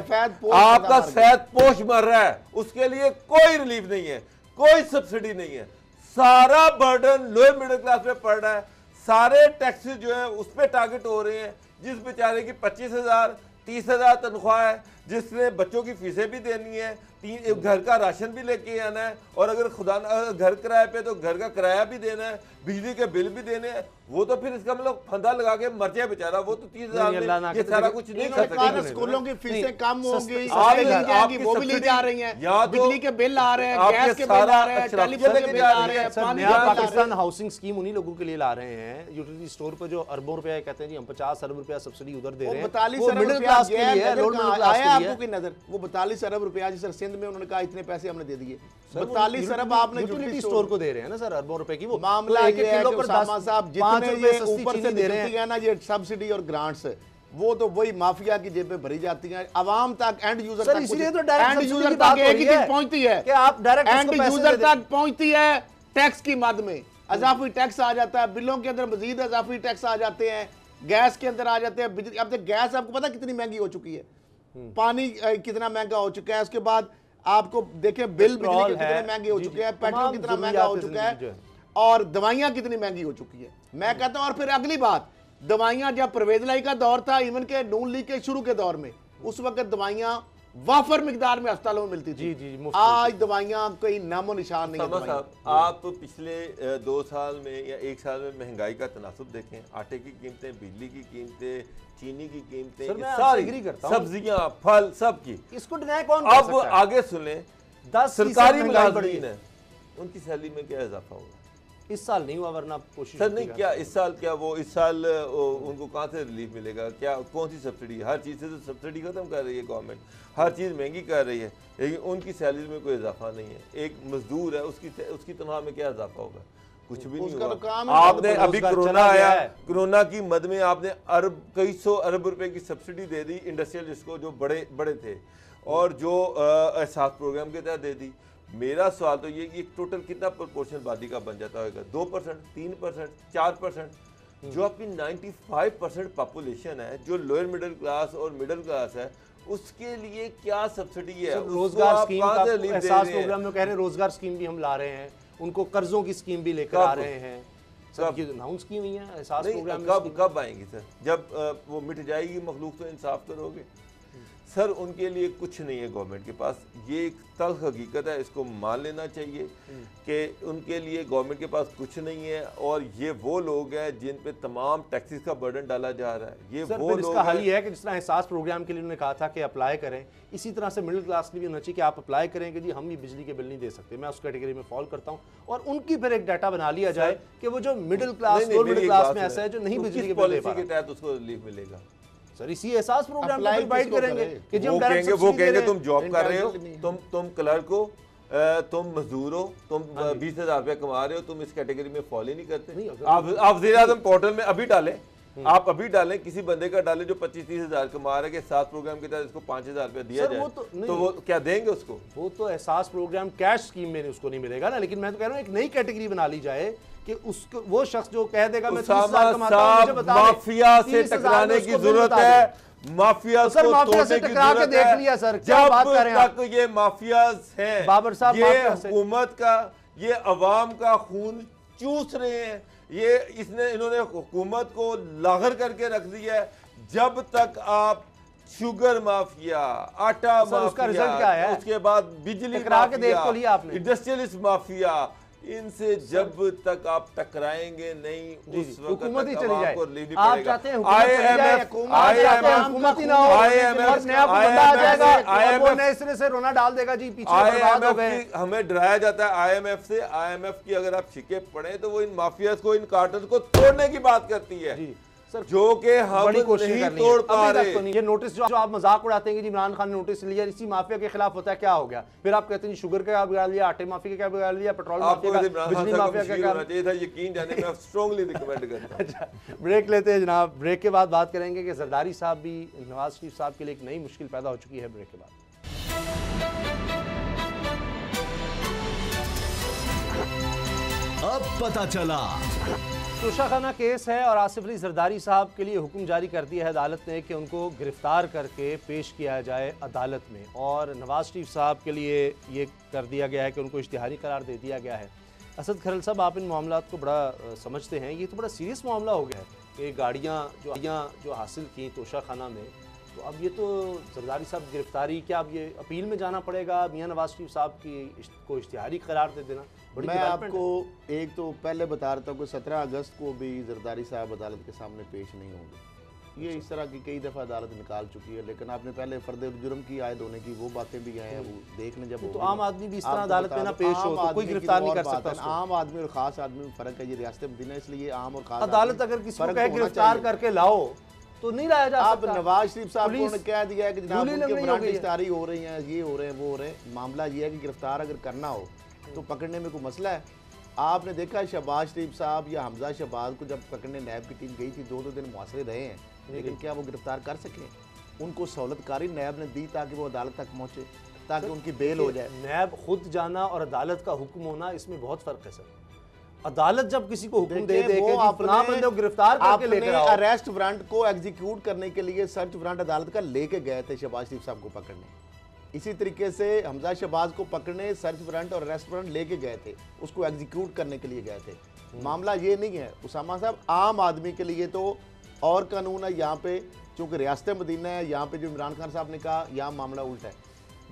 Speaker 5: आपका सफेद पोश मर रहा है, उसके लिए कोई रिलीफ नहीं है, कोई सब्सिडी नहीं है, सारा बर्डन लोअर मिडिल क्लास पे पड़ रहा है, सारे टैक्सेस जो है उस पर टारगेट हो रहे हैं, जिस बेचारे की 25,000 30,000 तनख्वाह है, जिसने बच्चों की फीसें भी देनी है, घर का राशन भी लेके आना है, और अगर खुदा घर किराए पे तो घर का किराया भी देना है, बिजली के बिल भी देने हैं, वो तो फिर इसका मतलब फंदा लगा के मर जाए बेचारा, वो तो 30,000 में ये सारा कुछ नहीं कर सकता।
Speaker 4: स्कूलों की फीसें कम होंगी,
Speaker 5: वो भी ली जा रही हैं, बिजली के बिल आ रहे हैं, गैस के बिल आ रहे हैं, टेलीफोन के बिल आ रहे हैं,
Speaker 3: नया पाकिस्तान हाउसिंग स्कीम उन्हीं लोगों के लिए ला रहे हैं, यूटिलिटी स्टोर पर जो अरबों रुपया कहते हैं जी हम 50 अरब रुपया सब्सिडी उधर दे रहे हैं,
Speaker 4: 42 अरब
Speaker 3: मिडिल क्लास के लिए है, लोअर मिडिल क्लास
Speaker 4: आया आपको की नजर, वो 42 अरब रुपया जी सर सिंध में उन्होंने कहा इतने पैसे हमने दे दिए, 42 अरब आपने
Speaker 3: यूटिलिटी स्टोर को दे रहे हैं ना सर, अरबों रुपए की, वो
Speaker 4: मामला ये है कि उसामा साहब जितने ये ऊपर से दे रहे हैं ना ये सब्सिडी और ग्रांट्स, वो तो वही माफिया की जेब में भरी जाती हैं, आवाम तक एंड यूजर तक,
Speaker 3: इसलिए तो डायरेक्ट
Speaker 4: एंड यूजर तक एक ही चीज पहुंचती है
Speaker 3: कि आप डायरेक्ट
Speaker 4: एंड यूजर तक पहुंचती है, टैक्स की मद में इजाफी टैक्स आ जाता है, बिलों के अंदर मजीद इजाफी टैक्स आ जाते हैं, गैस के अंदर आ जाते हैं, बिजली, अब तक गैस आपको पता कितनी महंगी हो चुकी है, पानी कितना महंगा हो चुका है, उसके बाद आपको देखें बिल बिजली के कितने महंगे हो चुके हैं, पेट्रोल कितना महंगा हो चुका है, और दवाइयां कितनी महंगी हो चुकी है। मैं कहता हूं, और फिर अगली बात, दवाइयां जब परवेज लाई का दौर था, इवन के नून लीग के शुरू के दौर में, उस वक्त दवाइयां वाफर मिकदार में अस्पतालों में मिलती थी, जी, आज दवाइयां कोई नामो निशान नहीं है।
Speaker 5: आप पिछले 2 साल में या 1 साल में महंगाई का तनासुब देखें, आटे की कीमतें, बिजली की कीमतें, चीनी की कीमतें, सारी सब्जियां, फल, सब की,
Speaker 3: इसको डिनाई कौन
Speaker 5: कर सकता है? अब आगे सुने, 10 सरकारी मुलाजिमीन है, उनकी सैलरी में क्या इजाफा होगा?
Speaker 3: इस साल नहीं हुआ, वरना कोशिश
Speaker 5: सर नहीं, क्या इस साल, क्या वो इस साल उनको कहाँ से रिलीफ मिलेगा? क्या कौन सी सब्सिडी? हर चीज़ से तो सब्सिडी खत्म कर रही है गवर्नमेंट, हर चीज़ महंगी कर रही है, लेकिन उनकी सैलरी में कोई इजाफा नहीं है। एक मजदूर है, उसकी तनख्वाह में क्या इजाफा होगा? कुछ भी नहीं होगा। आपने अभी कोरोना आया, कोरोना की मद में आपने कई सौ अरब रुपए की सब्सिडी दे दी इंडस्ट्रियलिस्ट को जो बड़े बड़े थे, और जो एहसास प्रोग्राम के तहत दे दी। मेरा सवाल तो ये कि टोटल कितना प्रोपोर्शन आबादी का बन जाता होगा? 2%, 3%, 4%? जो आपकी 95% पॉपुलेशन है, जो लोअर मिडिल क्लास और मिडिल क्लास है, उसके लिए क्या सब्सिडी है?
Speaker 3: रोजगार स्कीम का एहसास प्रोग्राम में कह रहे हैं, रोजगार स्कीम भी हम ला रहे हैं, उनको कर्जों की स्कीम भी लेकर आ रहे हैं, सब ये अनाउंस की हुई है एहसास प्रोग्राम।
Speaker 5: कब आएंगी सर? जब वो मिट जाएगी मखलूक तो इंसाफ करोगे? सर उनके लिए कुछ नहीं है गवर्नमेंट के पास, ये एक तल्ख हकीकत है, इसको मान लेना चाहिए कि उनके लिए गवर्नमेंट के पास कुछ नहीं है, और ये वो लोग हैं जिन पे तमाम टैक्सेस का बर्डन डाला जा रहा है। ये
Speaker 3: सर,
Speaker 5: वो लोग
Speaker 3: इसका हल ये है कि जिस तरह एहसास प्रोग्राम के लिए उन्होंने कहा था कि अप्लाई करें, इसी तरह से मिडिल क्लास के लिए होना चाहिए कि आप अप्लाई करें कि जी हम भी बिजली के बिल नहीं दे सकते, मैं उस कैटेगरी में फॉल करता हूँ, और उनकी फिर एक डाटा बना लिया जाए कि वो जो मिडिल क्लास मिडिल क्लास में ऐसा है जो नहीं बिजली के बिल
Speaker 5: के तहत उसको रिलीफ मिलेगा।
Speaker 3: सर इसी एहसास प्रोग्राम में प्रोवाइड करेंगे कि जी हम
Speaker 5: वो कहेंगे तुम जॉब कर रहे हो, तुम क्लर्क हो, तुम मजदूर हो, तुम 20,000 रुपया कमा रहे हो, तुम इस कैटेगरी में फॉलो ही नहीं करते। आप वज़ीर-ए-आज़म पोर्टल में अभी डालें, आप अभी डालें, किसी बंदे का डालें जो 25-30 हज़ार कमा रहा है कि 7 प्रोग्राम के तहत इसको 5,000 रुपया दिया जाए, तो वो क्या देंगे उसको?
Speaker 3: वो तो एहसास प्रोग्राम कैश स्कीम में उसको नहीं मिलेगा ना, लेकिन मैं तो कह रहा हूँ एक नई कैटेगरी बना ली जाए कि उसको वो शख्स जो कह देगा मैं 30,000 कमाता हूं, मुझे बता दे,
Speaker 5: माफिया से टकराने की जरूरत है, माफिया
Speaker 3: सर माफिया से टकरा के देख लिया सर, क्या बात कर रहे हैं आप?
Speaker 5: ये माफियाज हैं,
Speaker 3: बाबर साहब,
Speaker 5: ये हुकूमत का, ये अवाम का खून चूस रहे हैं, ये इन्होंने हुकूमत को लागर करके रख दिया है। जब तक आप शुगर माफिया, आटा माफिया,
Speaker 3: उसका रिजल्ट क्या है?
Speaker 5: उसके बाद बिजली
Speaker 3: टकरा के देख तो लिया आपने,
Speaker 5: इंडस्ट्रियलिस्ट माफिया, इनसे जब तक आप टकराएंगे नहीं उस वक्त
Speaker 3: हुकूमत ही
Speaker 5: तक
Speaker 3: चली जाए।
Speaker 5: आपको लेनी
Speaker 3: आप
Speaker 5: पड़ेगा।
Speaker 3: चाहते हैं हुकूमत चली जाए, हुकूमत ही ना हो, और नया कोई बंदा आ जाएगा और वो नए सिरे से रोना डाल देगा जी पीछे बर्बाद हो गए।
Speaker 5: IMF की हमें डराया जाता है IMF से। IMF की अगर आप शिके पढ़े तो वो इन माफियाज को, इन कार्टल्स को तोड़ने की बात करती है
Speaker 3: जी सर,
Speaker 5: जो कि हम
Speaker 3: बड़ी कोशिश
Speaker 5: नहीं
Speaker 3: करनी
Speaker 5: तोड़
Speaker 3: है।
Speaker 5: पा
Speaker 3: अभी तक
Speaker 5: रहे।
Speaker 3: तो नहीं। ये नोटिस जो आप मजाक उड़ाते हैं कि जी इमरान खान ने नोटिस लिया, इसी माफिया के खिलाफ होता है, क्या हो गया? फिर आप कहते हैं शुगर का क्या बिगाड़ लिया, आटे माफिया का क्या बिगाड़ लिया, पेट्रोल
Speaker 5: आपको
Speaker 3: माफिया का,
Speaker 5: इमरान खान
Speaker 3: बिजली
Speaker 5: साहब
Speaker 3: माफिया
Speaker 5: को
Speaker 3: का
Speaker 5: मशीर
Speaker 3: क्या?
Speaker 5: होना चाहिए था, यकीन जाने मैं स्ट्रांगली रिकमेंड करता हूं।
Speaker 3: अच्छा, ब्रेक लेते हैं जनाब। ब्रेक के बाद बात करेंगे कि जरदारी साहब भी, नवाज शरीफ साहब के लिए एक नई मुश्किल पैदा हो चुकी है। ब्रेक के बाद
Speaker 2: अब पता चला।
Speaker 3: तोशाखाना केस है और आसिफ अली जरदारी साहब के लिए हुक्म जारी कर दिया है अदालत ने कि उनको गिरफ्तार करके पेश किया जाए अदालत में। और नवाज शरीफ साहब के लिए ये कर दिया गया है कि उनको इश्तिहारी करार दे दिया गया है। असद खरल साहब, आप इन मामलात को बड़ा समझते हैं, ये तो बड़ा सीरियस मामला हो गया है कि गाड़ियाँ जो हासिल की तोशाखाना में, तो अब ये तो जरदारी साहब गिरफ्तारी, क्या अब ये अपील में जाना पड़ेगा मियां नवाज शरीफ साहब को इश्तिहारी करार दे देना? बड़ी
Speaker 4: मैं
Speaker 3: डेवलपमेंट
Speaker 4: आपको एक तो पहले बता रहा था कि 17 अगस्त को भी जरदारी साहब अदालत के सामने पेश नहीं होंगे। ये इस तरह की कई दफ़ा अदालत निकाल चुकी है, लेकिन आपने पहले फर्द जुर्म की आयद होने की वो बातें भी हैं, वो देखने जब
Speaker 3: तो आम आदमी भी इस तरह अदालत में ना पेश हो तो कोई गिरफ्तार नहीं कर सकता उसको।
Speaker 4: आम आदमी और खास आदमी में फ़र्क है। ये रियासत मदीना, इसलिए आम और खास
Speaker 3: अदालत अगर किसी को कहे गिरफ्तार करके लाओ तो नहीं लाया जा
Speaker 4: आप
Speaker 3: सकता।
Speaker 4: नवाज शरीफ साहब को
Speaker 3: पुलिस
Speaker 4: ने कह दिया है कि जनाब
Speaker 3: धूली
Speaker 4: उनके
Speaker 3: लगनी हो
Speaker 4: ब्रांड
Speaker 3: गई है।
Speaker 4: गिरफ्तारी हो रही हैं, ये हो रहे हैं, वो हो रहे हैं। मामला ये है कि गिरफ्तार अगर करना हो तो पकड़ने में कोई मसला है? आपने देखा शहबाज शरीफ साहब या हमजा शहबाज को जब पकड़ने नैब की टीम गई थी, 2-2 दिन मुआसरे रहे हैं, लेकिन क्या वो गिरफ्तार कर सके? उनको सहूलतकारी नैब ने दी ताकि वो अदालत तक पहुंचे, ताकि उनकी बेल हो जाए।
Speaker 3: नैब खुद जाना और अदालत का हुक्म होना, इसमें बहुत फर्क है सर। अदालत जब किसी को हुक्म दे दे कि फलां बंदे को गिरफ्तार करके लेकर आओ,
Speaker 4: अरेस्ट वारंट को एग्जीक्यूट करने के लिए सर्च वारंट अदालत का लेके गए थे शहबाज शरीफ साहब को पकड़ने। इसी तरीके से हमजा शहबाज को पकड़ने सर्च वारंट और अरेस्ट वारंट लेके गए थे, उसको एग्जीक्यूट करने के लिए गए थे। मामला ये नहीं है उसामा साहब, आम आदमी के लिए तो और कानून है यहाँ पे, चूँकि रियासत मदीना है, यहाँ पे जो इमरान खान साहब ने कहा, यहाँ मामला उल्टा है।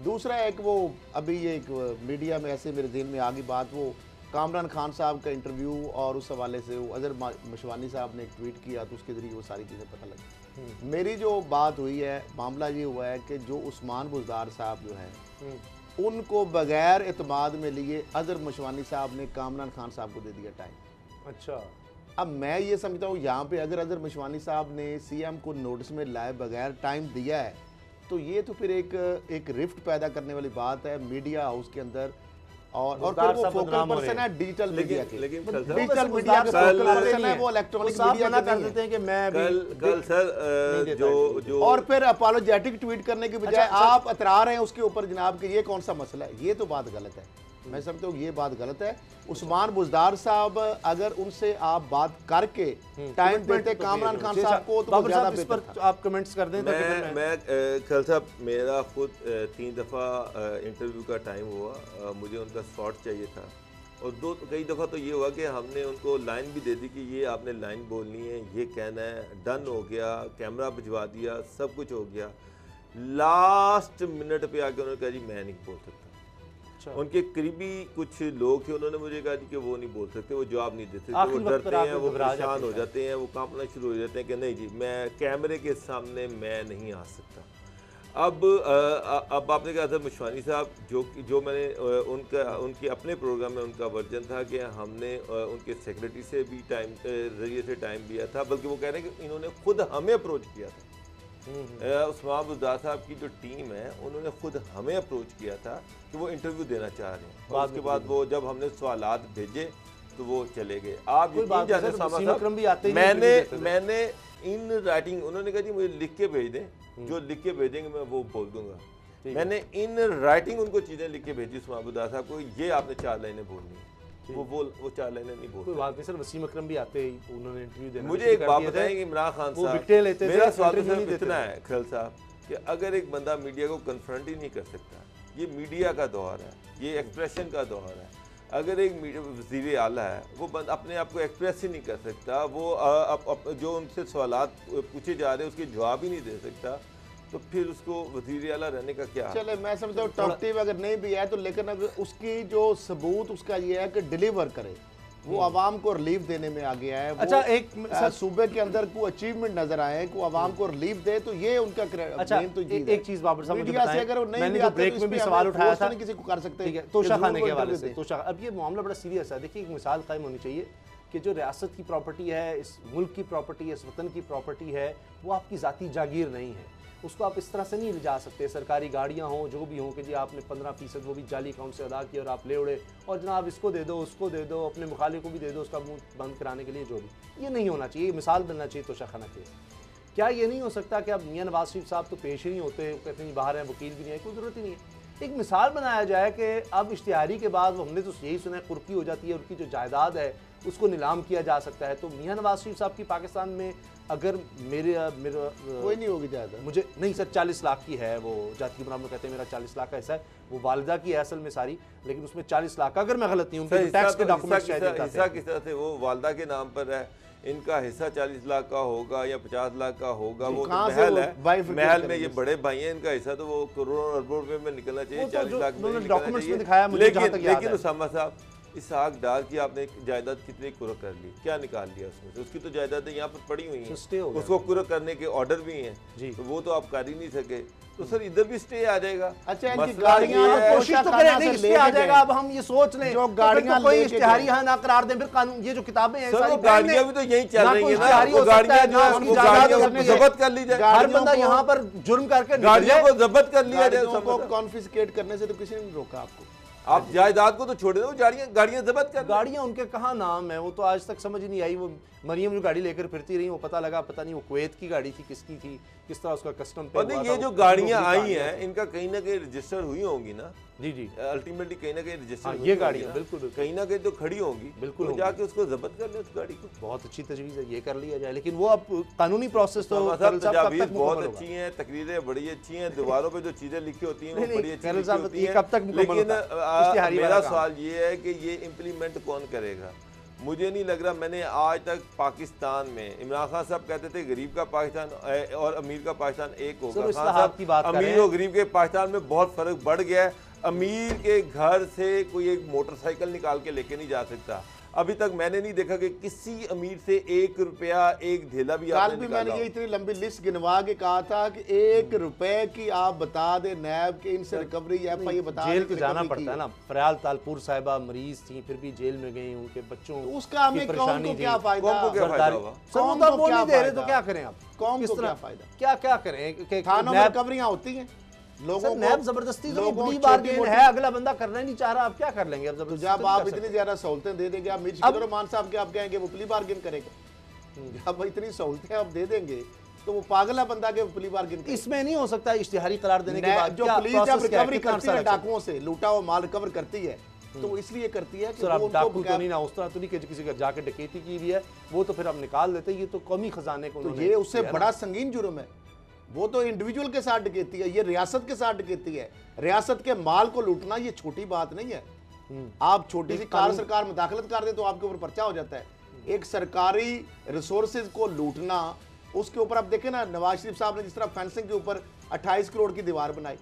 Speaker 4: दूसरा एक वो अभी ये एक मीडिया में ऐसे मेरे ज़हन में आ गई बात, वो कामरान खान साहब का इंटरव्यू और उस हवाले से वो अजहर मशवानी साहब ने एक ट्वीट किया, तो उसके ज़रिए वो सारी चीज़ें पता लगी। मेरी जो बात हुई है, मामला ये हुआ है कि जो उस्मान बुज़दार साहब जो हैं, उनको बगैर एतमाद में लिए अजहर मशवानी साहब ने कामरान खान साहब को दे दिया टाइम।
Speaker 3: अच्छा,
Speaker 4: अब मैं ये समझता हूँ यहाँ पे अगर अजहर मशवानी साहब ने CM को नोटिस में लाए बगैर टाइम दिया है, तो ये तो फिर एक रिफ्ट पैदा करने वाली बात है मीडिया हाउस के अंदर। और फिर वो फोकल पर्सन है डिजिटल मीडिया के, डिजिटल मीडिया के फोकल पर्सन है वो इलेक्ट्रॉनिक मीडिया
Speaker 3: मना कर देते हैं कि मैं
Speaker 5: कल सर जो
Speaker 4: और फिर अपोलोजेटिक ट्वीट करने के बजाय आप अतरा रहे हैं उसके ऊपर जनाब कि ये कौन सा मसला है, ये तो बात गलत है। मैं समझता हूँ ये बात गलत है। उस्मान बुज़दार साहब अगर उनसे आप बात करके टाइम देते कामरान खान साहब को तो ज्यादा बेहतर था।
Speaker 3: आप कमेंट्स कर दें।
Speaker 5: मैं खल साहब, मेरा खुद 3 दफ़ा इंटरव्यू का टाइम हुआ, मुझे उनका स्लॉट चाहिए था, और कई दफ़ा तो ये हुआ कि हमने उनको लाइन भी दे दी कि ये आपने लाइन बोलनी है, ये कहना है, डन हो गया, कैमरा भिजवा दिया, सब कुछ हो गया। लास्ट मिनट पे आके उन्होंने कहा जी मैं नहीं बोल सकता। उनके करीबी कुछ लोग थे, उन्होंने मुझे कहा कि वो नहीं बोल सकते, वो जवाब नहीं दे सकते, वो डरते हैं, वो परेशान हो जाते हैं, वो कांपना शुरू हो जाते हैं कि नहीं जी मैं कैमरे के सामने मैं नहीं आ सकता। अब आपने कहा था मशवानी साहब, जो मैंने उनके अपने प्रोग्राम में उनका वर्जन था कि हमने उनके सेक्रेटरी से भी जरिए से टाइम लिया था, बल्कि वो कह रहे हैं कि इन्होंने खुद हमें अप्रोच किया था। उस्मान बुज़दार साहब की जो टीम है उन्होंने खुद हमें अप्रोच किया था कि वो इंटरव्यू देना चाह रहे हैं, और उसके बाद वो जब हमने सवालात भेजे तो वो चले गए। आप यकीन जाने साहब, मैंने इन राइटिंग, उन्होंने कहा जी मुझे लिख के भेज दें, जो लिख के भेजेंगे मैं वो बोल दूंगा। मैंने इन राइटिंग उनको चीज़ें लिख के भेजी उस्मान बुज़दार साहब को, ये आपने 4 लाइनें बोलनी है, वो 4 लाइनें नहीं बोलते।
Speaker 3: कोई बात नहीं सर, वसीम अकरम भी आते ही उन्होंने इंटरव्यू देना।
Speaker 5: मुझे एक बात बताएं कि इमरान खान साहब, मेरा सवाल सिर्फ इतना है खल साहब कि अगर एक बंदा मीडिया को कन्फ्रंट ही नहीं कर सकता, ये मीडिया का दौर है, ये एक्सप्रेशन का दौर है, अगर एक वज़ीर आला है वो अपने आप को एक्सप्रेस ही नहीं कर सकता, वो जो उनसे सवालात पूछे जा रहे हैं उसके जवाब ही नहीं दे सकता, तो फिर उसको वजीर आला रहने का क्या?
Speaker 4: चले मैं समझता हूँ टॉकटिव अगर नहीं भी है तो, लेकिन अगर उसकी जो सबूत उसका ये है कि डिलीवर करे, वो आवाम को रिलीफ देने में आ गया है।
Speaker 3: अच्छा, एक
Speaker 4: सूबे के अंदर कोई अचीवमेंट नजर आए, को आवाम को रिलीफ दे, तो ये उनका
Speaker 3: अच्छा,
Speaker 4: तो
Speaker 3: एक चीज बाबर साहब मुझे बताएं,
Speaker 4: अगर
Speaker 3: मैंने जो ब्रेक में भी सवाल उठाया था
Speaker 4: किसी को कर सकते हैं
Speaker 3: तोशा खाने के हवाले से। तोशा, अब ये मामला बड़ा सीरियस है। देखिए, एक मिसाल कायम होनी चाहिए कि जो रियासत की प्रॉपर्टी है, इस मुल्क की प्रॉपर्टी है, इस वतन की प्रॉपर्टी है, वो आपकी ज़ाती जागीर नहीं है। उसको आप इस तरह से नहीं ले जा सकते। सरकारी गाड़ियाँ हों, जो भी हों, कि जी आपने 15% वो भी जाली अकाउंट से अदा किया और आप ले उड़े, और जनाब इसको दे दो, उसको दे दो, अपने मुखालिफ को भी दे दो, उसका मुंह बंद कराने के लिए जो भी। ये नहीं होना चाहिए, ये मिसाल बनना चाहिए तोशा खाना केस। क्या ये नहीं हो सकता कि अब मियाँ नवाज शरीफ साहब तो पेश ही नहीं होते, कहते नहीं बाहर हैं, वकील भी नहीं है, कोई ज़रूरत ही नहीं है। एक मिसाल बनाया जाए कि अब इश्तिहारी के बाद हमने तो यही सुना है कुर्की हो जाती है, उनकी जो जायदाद है उसको नीलाम किया जा सकता है। तो मियाँ नवाज शरीफ साहब की पाकिस्तान में अगर मेरा
Speaker 4: कोई नहीं होगी जायदाद,
Speaker 3: मुझे नहीं सर 40 लाख की है, वो जाती बनाम में कहते हैं मेरा 40 लाख का हिस्सा है, वो वालिदा की है असल में सारी, लेकिन उसमें 40 लाख का, अगर मैं गलत नहीं हूँ, टैक्स के डॉक्यूमेंट्स
Speaker 5: हिस्सा किस तरह से वो वालिदा के नाम पर है, इनका हिस्सा 40 लाख का होगा या 50 लाख का होगा, वो तो महल है, महल में ये बड़े भाई हैं, इनका हिस्सा तो वो करोड़ों अरबों रुपए में निकलना चाहिए, 40 लाख में निकलना चाहिए। लेकिन उसामा साहब, इसहाक डार की आपने जायदाद कितनी कुर्क कर ली, क्या निकाल लिया उसमें से? उसकी तो जायदादें यहाँ पर पड़ी हुई हैं, उसको कुर्क करने के ऑर्डर भी हैं जी, तो वो तो आप कर ही नहीं सके, तो सर इधर भी स्टे आ जाएगा।
Speaker 4: अच्छा, इनकी गाड़ियां
Speaker 3: कोशिश तो करें, नहीं स्टे आ जाएगा। अब हम ये सोच लें जो गाड़ियां कोई इश्तिहारी यहाँ ना करार दें, फिर कानून ये जो किताबें हैं
Speaker 5: सर, वो गाड़ियां भी तो यही चल रही है ना, वो गाड़ियां जो है उनको गाड़ियों को जब्त कर ली जाए,
Speaker 3: हर बंदा यहाँ पर जुर्म करके
Speaker 5: गाड़ियों को जब्त कर लिया जाए,
Speaker 4: उनको कॉन्फिस्केट करने से तो किसी ने नहीं रोका आपको।
Speaker 5: आप जायदाद को तो छोड़ दो, गाड़ियां जब्त कर,
Speaker 3: गाड़ियां उनके कहाँ नाम है, वो तो आज तक समझ नहीं आई। वो मरियम जो गाड़ी लेकर फिरती रही, वो पता लगा पता नहीं वो कुवैत की गाड़ी थी, किसकी थी, किस तरह उसका कस्टम पे हुआ था।
Speaker 5: ये जो गाड़ियां आई हैं, इनका कहीं ना कहीं रजिस्टर हुई होंगी ना
Speaker 3: जी जी,
Speaker 5: अल्टीमेटली कहीं ना कहीं रजिस्टर,
Speaker 3: ये गाड़ियां बिल्कुल
Speaker 5: कहीं ना कहीं तो खड़ी होंगी,
Speaker 3: बिल्कुल
Speaker 5: तो जाके उसको जब्त कर ले उस गाड़ी को।
Speaker 3: बहुत अच्छी तजवीज़ है, ये कर लिया जाए, लेकिन वो अब कानूनी प्रोसेस तो
Speaker 5: तजावीज़ बहुत अच्छी हैं, तकरीरें बड़ी अच्छी हैं, दीवारों पे जो चीजें लिखी होती हैं वो बड़ी अच्छी लिखी होती हैं, लेकिन मेरा सवाल ये है कि ये इम्प्लीमेंट कौन करेगा? मुझे नहीं लग रहा। मैंने आज तक पाकिस्तान में, इमरान खान साहब कहते थे गरीब का पाकिस्तान और अमीर का पाकिस्तान एक होगा, खान साहब अमीर और गरीब के पाकिस्तान में बहुत फर्क बढ़ गया है। अमीर के घर से कोई एक मोटरसाइकिल निकाल के लेके नहीं जा सकता। अभी तक मैंने नहीं देखा कि किसी अमीर से 1 रुपया, एक धेला भी आपने निकाला।
Speaker 4: मैंने ये इतनी लंबी लिस्ट गिनवा के कहा था कि 1 रुपए की आप बता दे नैब के इनसे रिकवरी ये बता,
Speaker 3: जेल को जाना पड़ता है ना। फरयाल तालपुर साहिबा मरीज थी, फिर भी जेल में गई, उनके बच्चों
Speaker 4: तो उसका हमें कौम को क्या फायदा?
Speaker 5: कौम को क्या फायदा हुआ?
Speaker 4: कौम को
Speaker 3: बोल नहीं दे रहे तो क्या करें आप?
Speaker 4: कौम को क्या फायदा?
Speaker 3: क्या करें?
Speaker 4: थानों में रिकवरियां होती हैं, लोगों को
Speaker 3: नैब जबरदस्ती बड़ी बार्गेन है, अगला बंदा करना ही नहीं चाह रहा, आप क्या कर लेंगे? अब जबरदस्ती
Speaker 4: जब आप इतनी ज्यादा सहूलतें दे देंगे, आप मीर शिकदर रहमान साहब के आप कहेंगे वो प्ली बार्गेन करेगा। जब इतनी सहूलतें आप दे देंगे तो वो पागल है बंदा के प्ली बार्गेन।
Speaker 3: इसमें नहीं हो सकता इश्तिहारी करार देने के बाद
Speaker 4: जो पुलिस जब रिकवरी करती है डाकुओं से, लूटा हुआ माल रिकवर करती है, तो वो इसलिए करती है कि
Speaker 3: वो डाकू तो नहीं ना, उस तरह तो नहीं कि किसी का जाके डकैती की भी है, वो तो फिर आप निकाल देते। ये तो कौमी खजाने को,
Speaker 4: तो ये उससे बड़ा संगीन जुर्म है। वो तो इंडिविजुअल के साथ डकैती है, ये रियासत के साथ डकैती है। रियासत के माल को लूटना ये छोटी बात नहीं है। आप छोटी सी कार सरकार मुदाखलत कर दे तो आपके ऊपर पर्चा हो जाता है। एक सरकारी रिसोर्सेज को लूटना, उसके ऊपर आप देखें ना, नवाज शरीफ साहब ने जिस तरह फेंसिंग के ऊपर 28 करोड़ की दीवार बनाई,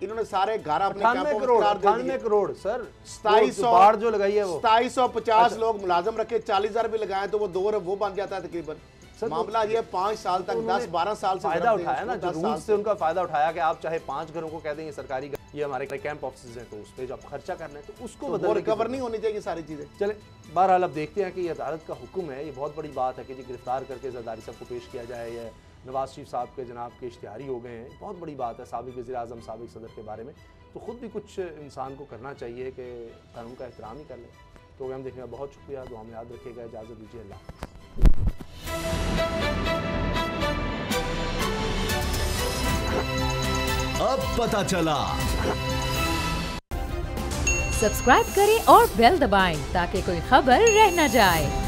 Speaker 4: इन्होंने सारे घर अपने
Speaker 3: 98 करोड़ सर,
Speaker 4: 2700
Speaker 3: जो लगाई है वो
Speaker 4: 2750 लोग मुलाजम रखे, 40,000 भी लगाए तो वो 2 अरब वो बन जाता है तकरीबन। मामला ये 5 साल तक 10-12 साल से
Speaker 3: फायदा उठाया ना, जो रूल से उनका फायदा उठाया कि आप चाहे 5 घरों को कह देंगे सरकारी, ये हमारे कैंप ऑफिस हैं, तो उस पर जब खर्चा करना है तो उसको
Speaker 4: तो रिकवर नहीं होनी चाहिए सारी चीजें।
Speaker 3: चले बहरहाल अब देखते हैं कि ये अदालत का हुक्म है, ये बहुत बड़ी बात है कि जी गिरफ्तार करके जरदारी साहब को पेश किया जाए। या नवाज शरीफ साहब के जनाब के इश्तिहारी हो गए हैं, बहुत बड़ी बात है साबिक वज़ीर आज़म, साबिक सदर के बारे में। तो खुद भी कुछ इंसान को करना चाहिए कि कानून का एहतराम ही कर लें। तो हम देखने का बहुत शुक्रिया, दुआ में याद रखिएगा, इजाज़त दीजिए, अल्लाह।
Speaker 2: अब पता चला।
Speaker 1: सब्सक्राइब करें और बेल दबाएं ताकि कोई खबर रह न जाए।